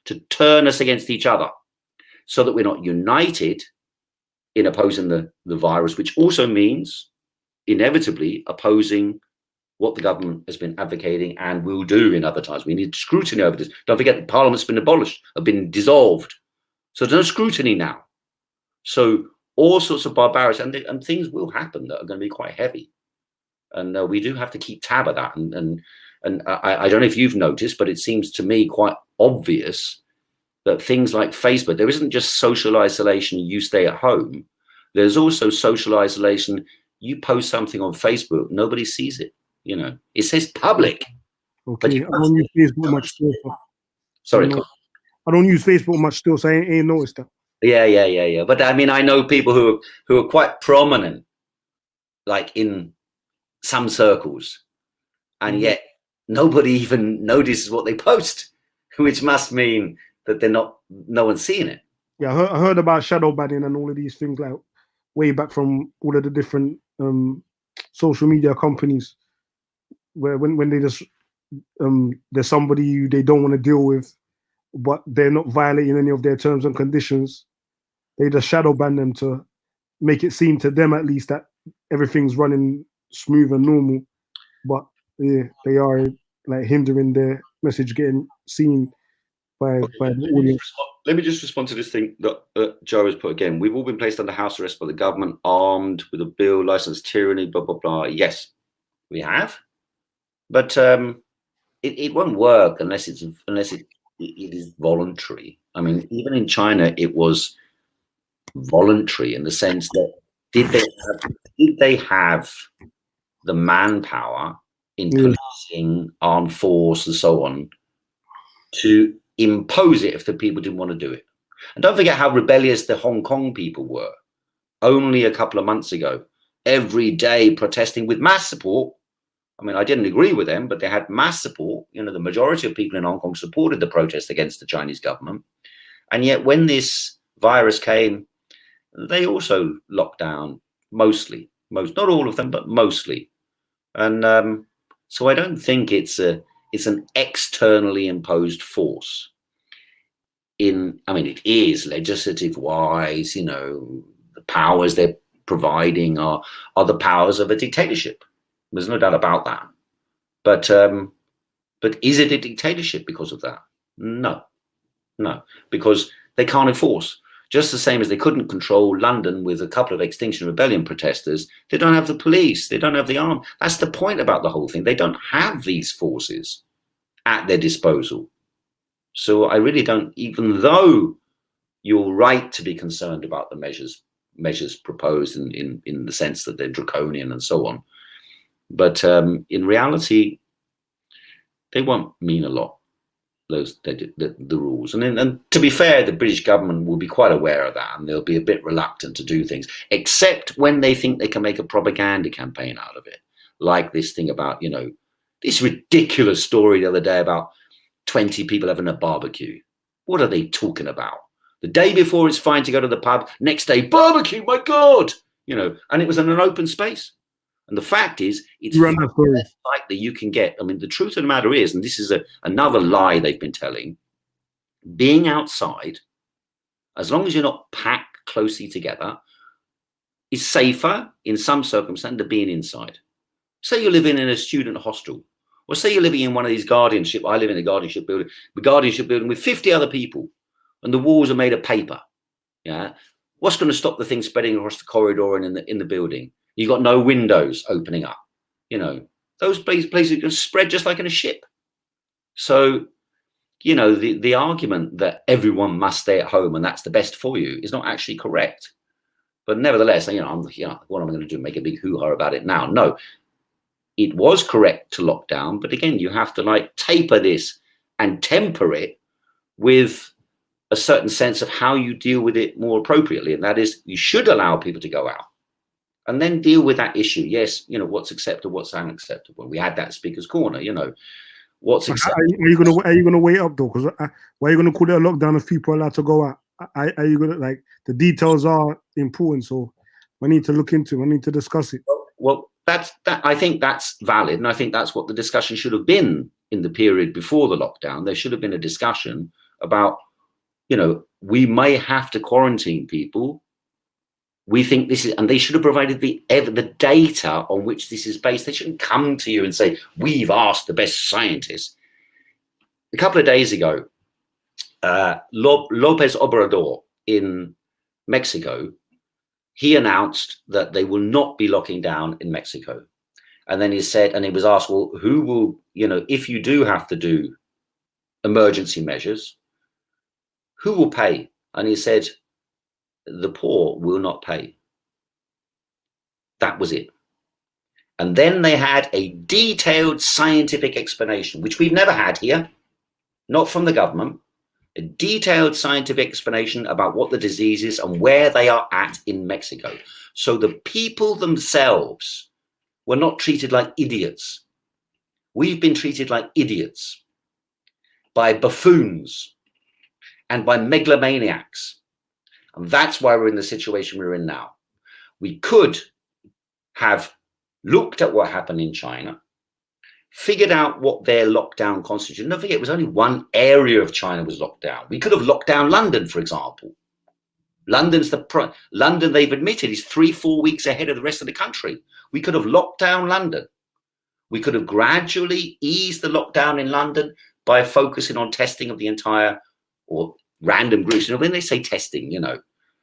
to turn us against each other so that we're not united in opposing the virus, which also means inevitably opposing what the government has been advocating and will do in other times. We need scrutiny over this. Don't forget that Parliament's been abolished, have been dissolved. So there's no scrutiny now. So all sorts of barbarity and things will happen that are going to be quite heavy. And we do have to keep tab of that. And I don't know if you've noticed, but it seems to me quite obvious that things like Facebook, there isn't just social isolation, you stay at home. There's also social isolation. You post something on Facebook, nobody sees it. It says public. Okay, I don't use Facebook much still. Sorry, I don't use Facebook much still, so I ain't noticed that. Yeah. But I mean, I know people who are quite prominent, like in some circles, and yet nobody even notices what they post, which must mean that no one's seeing it. Yeah, I heard about shadow banning and all of these things. Like way back from all of the different social media companies, where when they just there's somebody who they don't want to deal with, but they're not violating any of their terms and conditions, they just shadow ban them to make it seem to them at least that everything's running smooth and normal. But yeah, they are like hindering their message getting seen by the audience. Let me just respond to this thing that Joe has put again. We've all been placed under house arrest by the government, armed with a bill, licensed tyranny, blah, blah, blah. Yes, we have. But it won't work unless it is voluntary. I mean, even in China, it was voluntary in the sense that did they have the manpower in policing, armed force, and so on to impose it if the people didn't want to do it? And don't forget how rebellious the Hong Kong people were. Only a couple of months ago, every day protesting with mass support. I mean, I didn't agree with them, but they had mass support. You know, the majority of people in Hong Kong supported the protest against the Chinese government. And yet when this virus came, they also locked down most, not all of them, but mostly. And so I don't think it's an externally imposed force. I mean, it is legislative wise, you know, the powers they're providing are the powers of a dictatorship. There's no doubt about that. But is it a dictatorship because of that? No, because they can't enforce. Just the same as they couldn't control London with a couple of Extinction Rebellion protesters. They don't have the police. They don't have the arm. That's the point about the whole thing. They don't have these forces at their disposal. So I really don't, even though you're right to be concerned about the measures proposed in the sense that they're draconian and so on. But in reality, they won't mean a lot, the rules. And to be fair, the British government will be quite aware of that, and they'll be a bit reluctant to do things, except when they think they can make a propaganda campaign out of it. Like this thing about, you know, this ridiculous story the other day about 20 people having a barbecue. What are they talking about? The day before it's fine to go to the pub, next day, barbecue, my God! You know, and it was in an open space. And the fact is, it's less likely you can get. I mean, the truth of the matter is, and this is another lie they've been telling, being outside, as long as you're not packed closely together, is safer in some circumstances than being inside. Say you're living in a student hostel, or say you're living in one of these guardianship. I live in a guardianship building with 50 other people, and the walls are made of paper. Yeah, what's going to stop the thing spreading across the corridor and in the building? You've got no windows opening up. You know, those places can spread just like in a ship. So, you know, the argument that everyone must stay at home and that's the best for you is not actually correct. But nevertheless, you know, what am I going to do? Make a big hoo-ha about it now? No, it was correct to lock down. But again, you have to like taper this and temper it with a certain sense of how you deal with it more appropriately. And that is, you should allow people to go out. And then deal with that issue. Yes, you know, what's acceptable, what's unacceptable. We had that speaker's corner, you know, what's acceptable. Are you gonna wait up though? Because why are you gonna call it a lockdown if people are allowed to go out? Are you gonna, like, the details are important, so we need to look into it. We need to discuss it. Well, I think that's valid, and I think that's what the discussion should have been in the period before the lockdown. There should have been a discussion about, you know, we may have to quarantine people. We think this is, and they should have provided the data on which this is based. They shouldn't come to you and say, we've asked the best scientists. A couple of days ago, Lopez Obrador in Mexico, he announced that they will not be locking down in Mexico. And then he said, and he was asked, well, who will, you know, if you do have to do emergency measures, who will pay? And he said, the poor will not pay. That was it. And then they had a detailed scientific explanation, which we've never had here, not from the government, a detailed scientific explanation about what the disease is and where they are at in Mexico. So the people themselves were not treated like idiots. We've been treated like idiots by buffoons and by megalomaniacs. And that's why we're in the situation we're in now. We could have looked at what happened in China, figured out what their lockdown constituted. Don't forget, it was only one area of China was locked down. We could have locked down London, for example. London, they've admitted, is 3-4 weeks ahead of the rest of the country. We could have locked down London. We could have gradually eased the lockdown in London by focusing on testing of the entire, or random groups. You know, when they say testing, you know,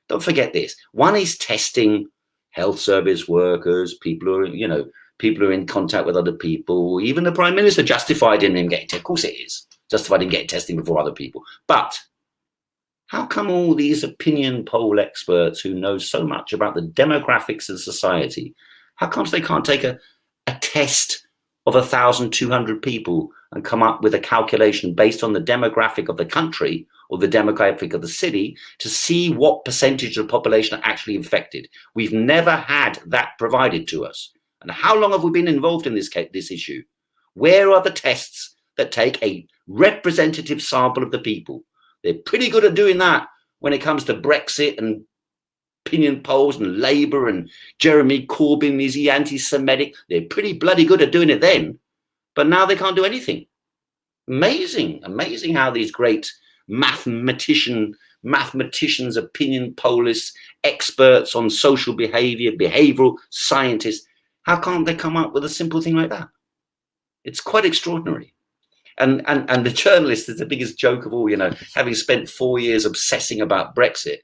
don't forget this. One is testing health service workers, people who are, you know, people who are in contact with other people. Even the Prime Minister justified in him getting tested. Of course it is. Justified in getting testing before other people. But how come all these opinion poll experts who know so much about the demographics of society, how come they can't take a test of 1,200 people and come up with a calculation based on the demographic of the country or the demographic of the city to see what percentage of the population are actually infected? We've never had that provided to us. And how long have we been involved in this issue? Where are the tests that take a representative sample of the people? They're pretty good at doing that when it comes to Brexit and opinion polls and Labour and Jeremy Corbyn, is he anti-Semitic? They're pretty bloody good at doing it then, but now they can't do anything. Amazing how these great mathematicians, opinion pollists, experts on social behaviour, behavioural scientists, how can't they come up with a simple thing like that? It's quite extraordinary. And the journalist is the biggest joke of all, you know, having spent 4 years obsessing about Brexit.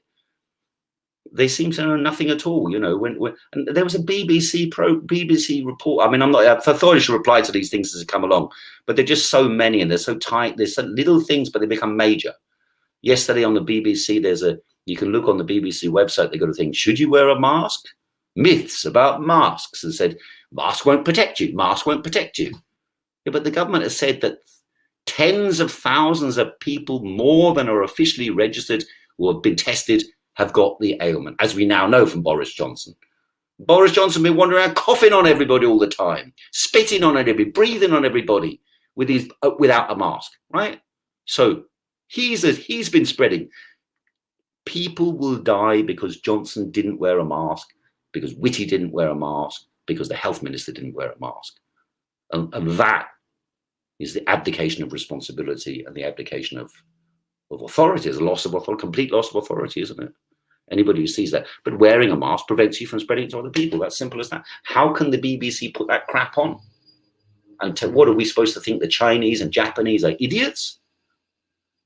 They seem to know nothing at all, you know. And there was a BBC report. I mean, I thought I should reply to these things as they come along, but they're just so many and they're so tight. There's some little things, but they become major. Yesterday on the BBC, you can look on the BBC website. They got a thing: should you wear a mask? Myths about masks, and said mask won't protect you. Mask won't protect you. Yeah, but the government has said that tens of thousands of people, more than are officially registered or have been tested, have got the ailment, as we now know from Boris Johnson. Boris Johnson been wandering around coughing on everybody all the time, spitting on everybody, breathing on everybody without a mask, right? So he's been spreading. People will die because Johnson didn't wear a mask, because Whitty didn't wear a mask, because the health minister didn't wear a mask. And that is the abdication of responsibility and the abdication of authority. It's a loss of authority, complete loss of authority, isn't it? Anybody who sees that. But wearing a mask prevents you from spreading it to other people. That's simple as that. How can the BBC put that crap on? And what are we supposed to think? The Chinese and Japanese are idiots?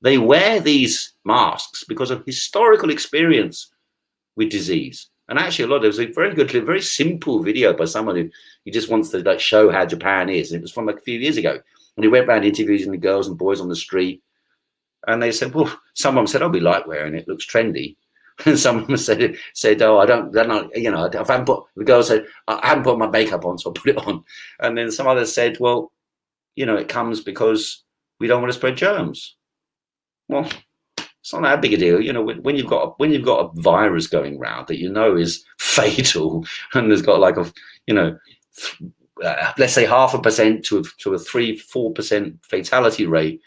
They wear these masks because of historical experience with disease. And actually, there was a very good, very simple video by someone who just wants to like show how Japan is. And it was from like a few years ago. And he went around interviewing the girls and boys on the street. And they said, well, someone said, oh, we like wearing it. It looks trendy. And someone said, oh, they're not, you know, the girl said, I haven't put my makeup on, so I put it on. And then some others said, well, you know, it comes because we don't want to spread germs. Well, it's not that big a deal. You know, when you've got a virus going around that you know is fatal, and there's got like a, you know, let's say 0.5% to a 3-4% fatality rate.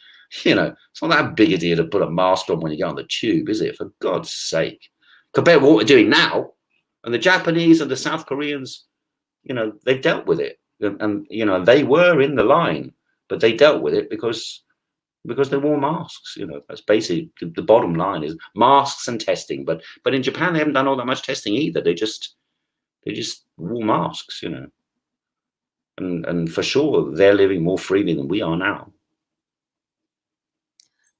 You know, it's not that big a deal to put a mask on when you go on the tube, is it? For God's sake. Compared with what we're doing now, and the Japanese and the South Koreans, you know, they've dealt with it. And you know, they were in the line, but they dealt with it because they wore masks. You know, that's basically the bottom line is masks and testing. But in Japan, they haven't done all that much testing either. They just wore masks, you know. And for sure, they're living more freely than we are now.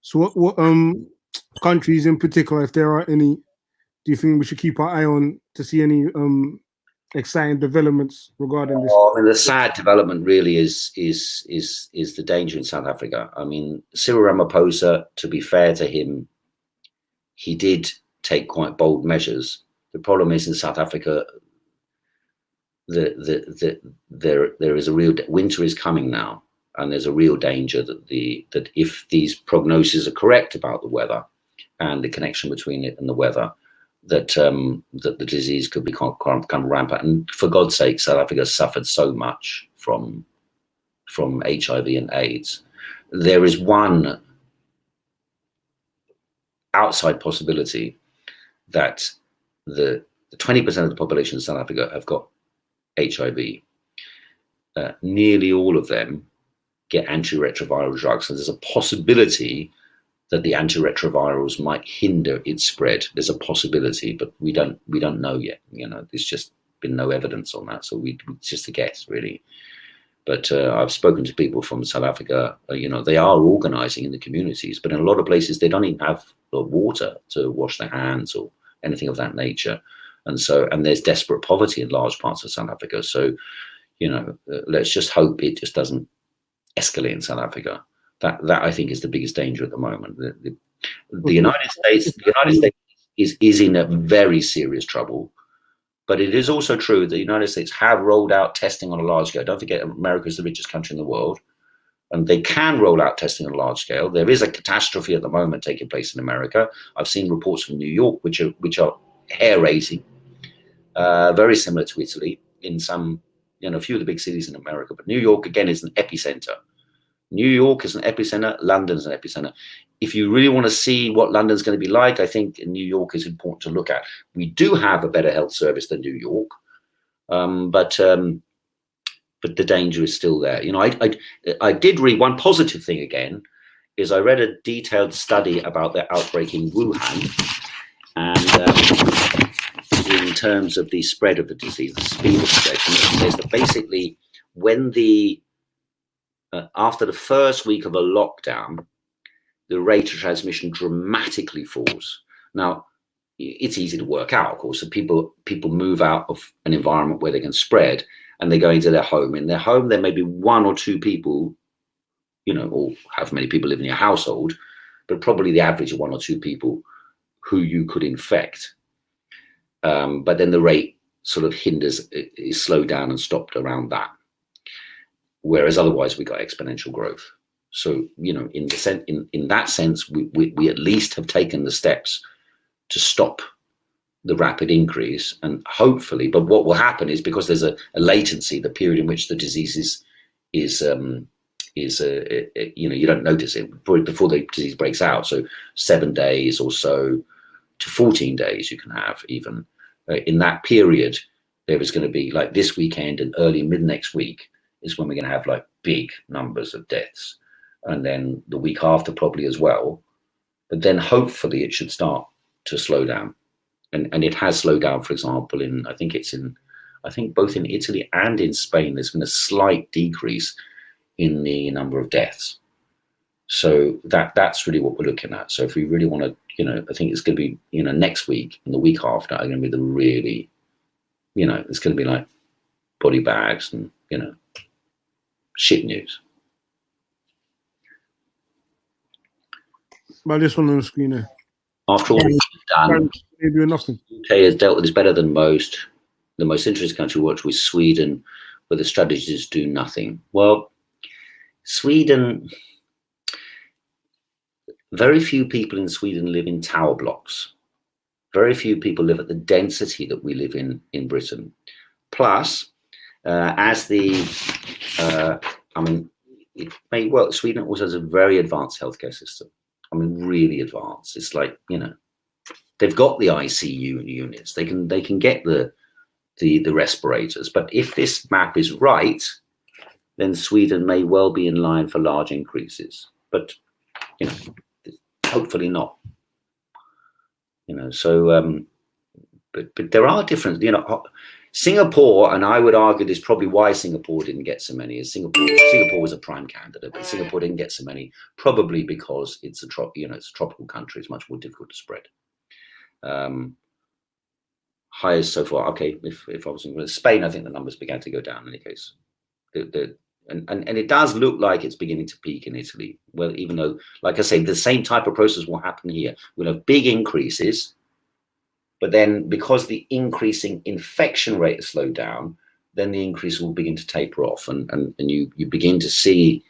So what countries in particular, if there are any, do you think we should keep our eye on to see any exciting developments regarding this? I mean, the sad development really is the danger in South Africa. I mean, Cyril Ramaphosa, to be fair to him, he did take quite bold measures. The problem is in South Africa, there is a real winter is coming now. And there's a real danger that if these prognoses are correct about the weather and the connection between it and the weather, that the disease could become rampant. And for God's sake, South Africa suffered so much from HIV and AIDS. There is one outside possibility that the the 20% of the population of South Africa have got HIV. Nearly all of them get antiretroviral drugs. So there's a possibility that the antiretrovirals might hinder its spread. There's a possibility, but we don't know yet. There's just been no evidence on that. So it's just a guess, really. But I've spoken to people from South Africa. They are organizing in the communities, but in a lot of places they don't even have water to wash their hands or anything of that nature. And there's desperate poverty in large parts of South Africa. So, let's just hope it just doesn't escalate in South Africa. That I think is the biggest danger at the moment. The United States is in a very serious trouble. But it is also true that the United States have rolled out testing on a large scale. Don't forget, America is the richest country in the world, and they can roll out testing on a large scale. There is a catastrophe at the moment taking place in America. I've seen reports from New York, which are hair-raising, very similar to Italy in some, a few of the big cities in America. But New York, again, is an epicenter. New York is an epicenter. London is an epicenter. If you really want to see what London's going to be like, I think New York is important to look at. We do have a better health service than New York, but the danger is still there. I did read one positive thing again, is I read a detailed study about the outbreak in Wuhan, and in terms of the spread of the disease, the speed of spread. And it says that basically when after the first week of a lockdown, the rate of transmission dramatically falls. Now, it's easy to work out, of course. So people move out of an environment where they can spread, and they go into their home. In their home, there may be one or two people, or however many people live in your household, but probably the average of one or two people who you could infect. But then the rate sort of is slowed down and stopped around that. Whereas otherwise we got exponential growth. So, in that sense, we at least have taken the steps to stop the rapid increase, and hopefully, but what will happen is, because there's a latency, the period in which the disease is you don't notice it before the disease breaks out. So 7 days or so to 14 days you can have even. In that period, there is going to be, like this weekend and early mid next week is when we're going to have like big numbers of deaths. And then the week after probably as well. But then hopefully it should start to slow down. And it has slowed down, for example, I think both in Italy and in Spain, there's been a slight decrease in the number of deaths. So that's really what we're looking at. So if we really want to, I think it's going to be, next week and the week after are going to be the really, it's going to be like body bags and, shit news. By this one on the screen there. After all we've done, nothing. UK has dealt with this better than most. The most interesting country to watch was Sweden, where the strategies do nothing. Well, Sweden, very few people in Sweden live in tower blocks. Very few people live at the density that we live in Britain. Plus, Sweden also has a very advanced healthcare system. Really advanced. It's like, they've got the ICU units. They can get the respirators. But if this map is right, then Sweden may well be in line for large increases. But, hopefully not. But there are different, Singapore, and I would argue this is probably why Singapore didn't get so many. Singapore was a prime candidate, but Singapore didn't get so many, probably because it's a tropical country. It's much more difficult to spread. Highest so far. Okay, if I was in Spain, I think the numbers began to go down in any case. And it does look like it's beginning to peak in Italy. Well, even though, like I say, the same type of process will happen here. We'll have big increases. But then because the increasing infection rate has slowed down, then the increase will begin to taper off, and you begin to see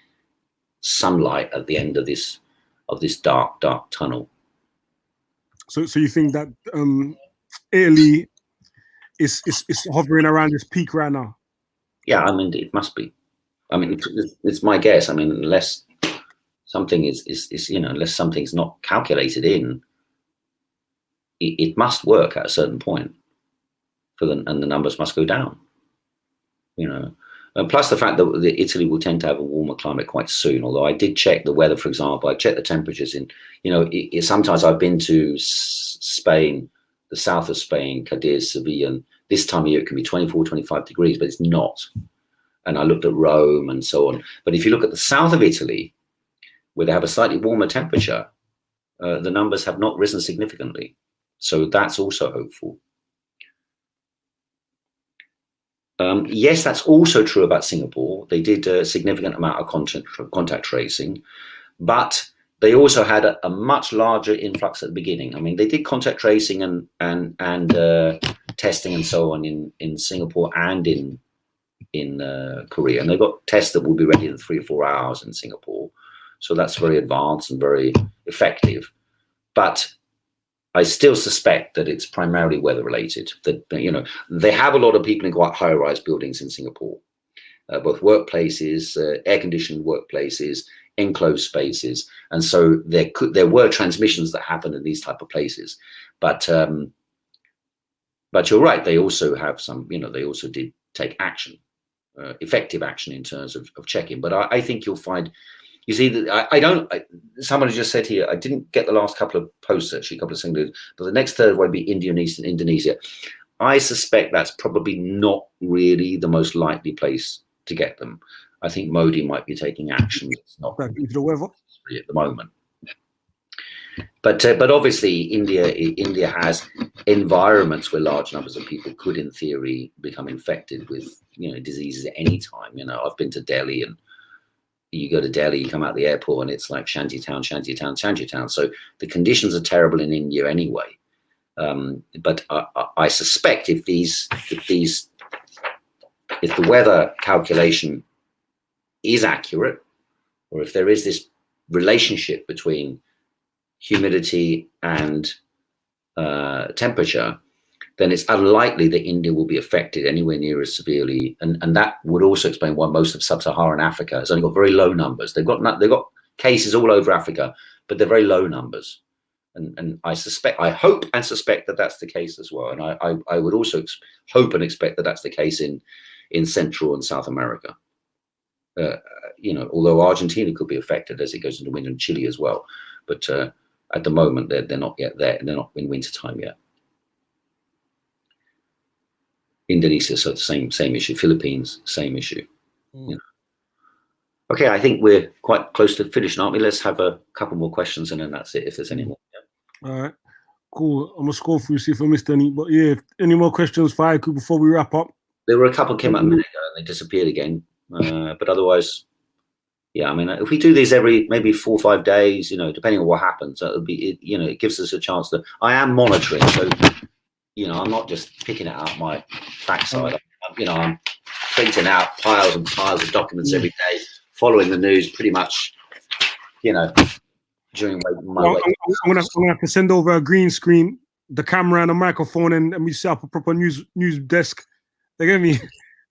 some light at the end of this dark tunnel. So you think that Italy is hovering around this peak right now? Yeah, it must be. It's my guess. Unless something unless something's not calculated in, it must work at a certain point. and the numbers must go down. And plus the fact that Italy will tend to have a warmer climate quite soon. Although I did check the weather, for example, I checked the temperatures in, sometimes I've been to Spain, the south of Spain, Cadiz, Seville, and this time of year it can be 24, 25 degrees, but it's not. And I looked at Rome and so on. But if you look at the south of Italy, where they have a slightly warmer temperature, the numbers have not risen significantly. So that's also hopeful. Yes, that's also true about Singapore. They did a significant amount of contact tracing, but they also had a much larger influx at the beginning. I mean, they did contact tracing and testing and so on in Singapore and in Korea, and they got tests that will be ready in 3 or 4 hours in Singapore. So that's very advanced and very effective. But I still suspect that it's primarily weather related. That they have a lot of people in quite high-rise buildings in Singapore, both workplaces, air-conditioned workplaces, enclosed spaces, and so there were transmissions that happened in these type of places. But you're right. They also have some. They also did take action, effective action in terms of checking. But I think you'll find. You see, that somebody just said here, I didn't get the last couple of posts, actually, a couple of singles, but the next third would be Indonesia. I suspect that's probably not really the most likely place to get them. I think Modi might be taking action that's not really at the moment. But obviously, India has environments where large numbers of people could, in theory, become infected with diseases at any time. I've been to Delhi, and you go to Delhi, you come out the airport, and it's like shantytown, shantytown, shantytown. So the conditions are terrible in India anyway. But I suspect if the weather calculation is accurate, or if there is this relationship between humidity and temperature, then it's unlikely that India will be affected anywhere near as severely. And that would also explain why most of sub-Saharan Africa has only got very low numbers. They've got cases all over Africa, but they're very low numbers. And I hope and suspect that that's the case as well. And I would also hope and expect that that's the case in Central and South America. Although Argentina could be affected as it goes into winter, and Chile as well. But at the moment, they're not yet there. They're not in winter time yet. Indonesia, so the same issue. Philippines, same issue. Okay, I think we're quite close to finishing, aren't we? Let's have a couple more questions, and then that's it. If there's any more. Yeah. All right, cool. I'm gonna scroll through see if I missed any. But yeah, any more questions for Heiko before we wrap up? There were a couple came out a minute ago and they disappeared again. But otherwise, yeah. I mean, if we do these every maybe 4 or 5 days, depending on what happens, that would be. It gives us a chance to. I am monitoring, so. I'm not just picking it out my backside. I'm printing out piles and piles of documents every day, following the news pretty much, during my way. I'm gonna have to send over a green screen, the camera and a microphone, and we set up a proper news desk. They get me,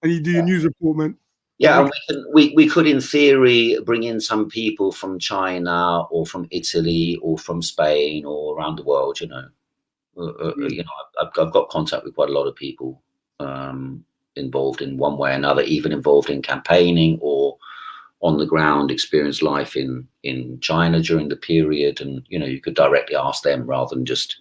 and you do your news report, man. Yeah, and we could, in theory, bring in some people from China or from Italy or from Spain or around the world, I've got contact with quite a lot of people involved in one way or another, even involved in campaigning or on the ground, experienced life in China during the period. And, you could directly ask them rather than just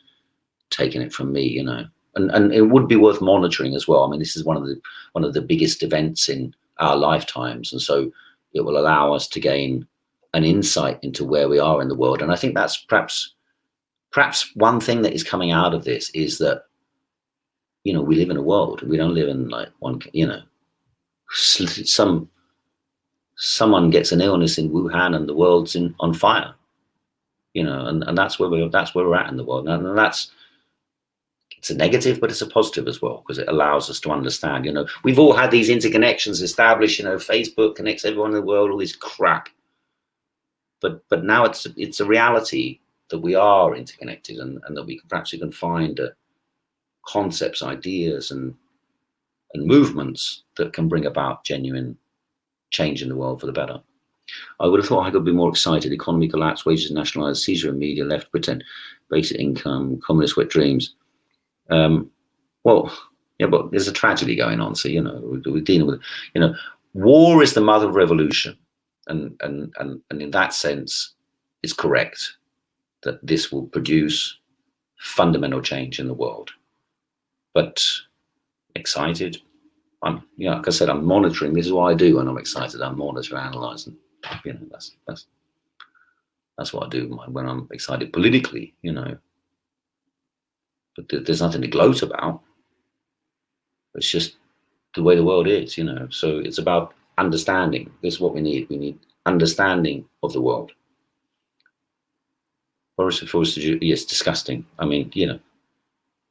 taking it from me, and it would be worth monitoring as well. I mean, this is one of the biggest events in our lifetimes. And so it will allow us to gain an insight into where we are in the world. And I think that's perhaps one thing that is coming out of this is that, we live in a world. We don't live in like one, someone gets an illness in Wuhan and the world's on fire, and that's where we're at in the world. And it's a negative, but it's a positive as well, because it allows us to understand, we've all had these interconnections established, Facebook connects everyone in the world, all this crap. But now it's a reality that we are interconnected, and that we can find concepts, ideas, and movements that can bring about genuine change in the world for the better. I would have thought I could be more excited. Economy collapse, wages nationalized, seizure of media, left Britain, basic income, communist wet dreams. Well, Yeah, but there's a tragedy going on. So, we're dealing with, war is the mother of revolution. And in that sense, it's correct that this will produce fundamental change in the world. But excited, like I said, I'm monitoring. This is what I do when I'm excited. I'm monitoring, analyzing. That's what I do when I'm excited politically, But there's nothing to gloat about. It's just the way the world is, So it's about understanding. This is what we need. We need understanding of the world. Boris, yes, disgusting. I mean,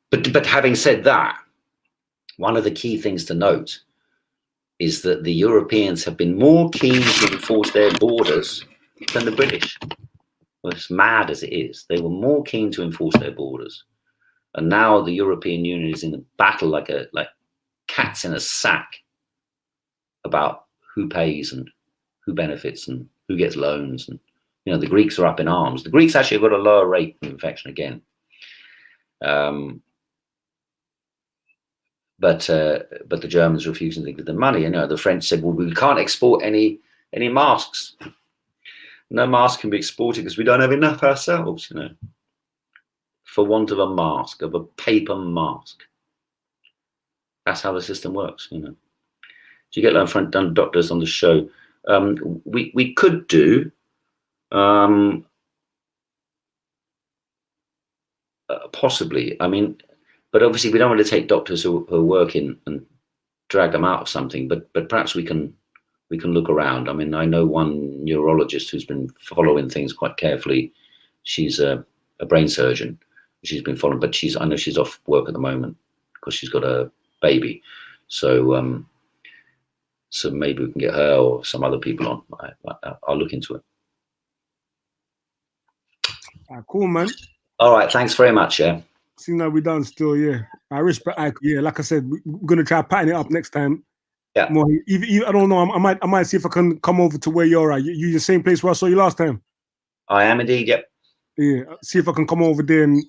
But having said that, one of the key things to note is that the Europeans have been more keen to enforce their borders than the British. Well, as mad as it is, they were more keen to enforce their borders. And now the European Union is in a battle like cats in a sack about who pays and who benefits and who gets loans. And, the Greeks are up in arms. The Greeks actually have got a lower rate of infection again. But the Germans refusing to give them money. The French said, well, we can't export any masks. No mask can be exported because we don't have enough ourselves, for want of a mask, of a paper mask. That's how the system works, Do you get front doctors on the show? We could do possibly. I mean, but obviously we don't want to take doctors who are working and drag them out of something. But perhaps we can look around. I mean, I know one neurologist who's been following things quite carefully. She's a brain surgeon. She's been following, but I know she's off work at the moment because she's got a baby. So so maybe we can get her or some other people on. I'll look into it. Cool, man. All right, thanks very much. Yeah. Seems like we're done still. Yeah, I respect. Yeah, like I said, we're gonna try pattern it up next time. Yeah. More. I don't know. I might see if I can come over to where you're at. You the same place where I saw you last time. I am indeed. Yep. Yeah. See if I can come over there and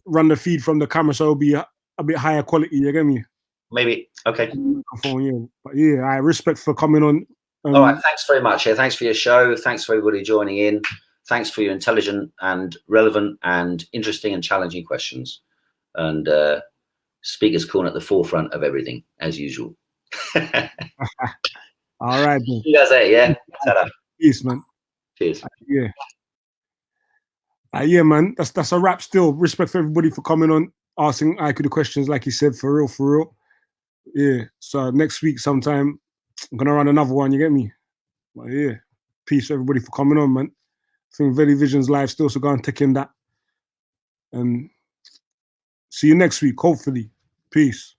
run the feed from the camera, so it'll be a bit higher quality. You get me? Maybe. Okay. Yeah. But yeah, I respect for coming on. All right. Thanks very much. Yeah. Thanks for your show. Thanks for everybody joining in. Thanks for your intelligent and relevant and interesting and challenging questions. And Speaker's Corner at the forefront of everything, as usual. All right, man. You guys there, yeah? Ta-da. Peace, man. Cheers. Yeah. Yeah, man. That's a wrap still. Respect for everybody for coming on, asking Heiko the questions, like he said, for real. Yeah. So next week sometime, I'm going to run another one, you get me? But yeah. Peace, everybody, for coming on, man. I think Veli Vision's live still, so go and take in that. And see you next week, hopefully. Peace.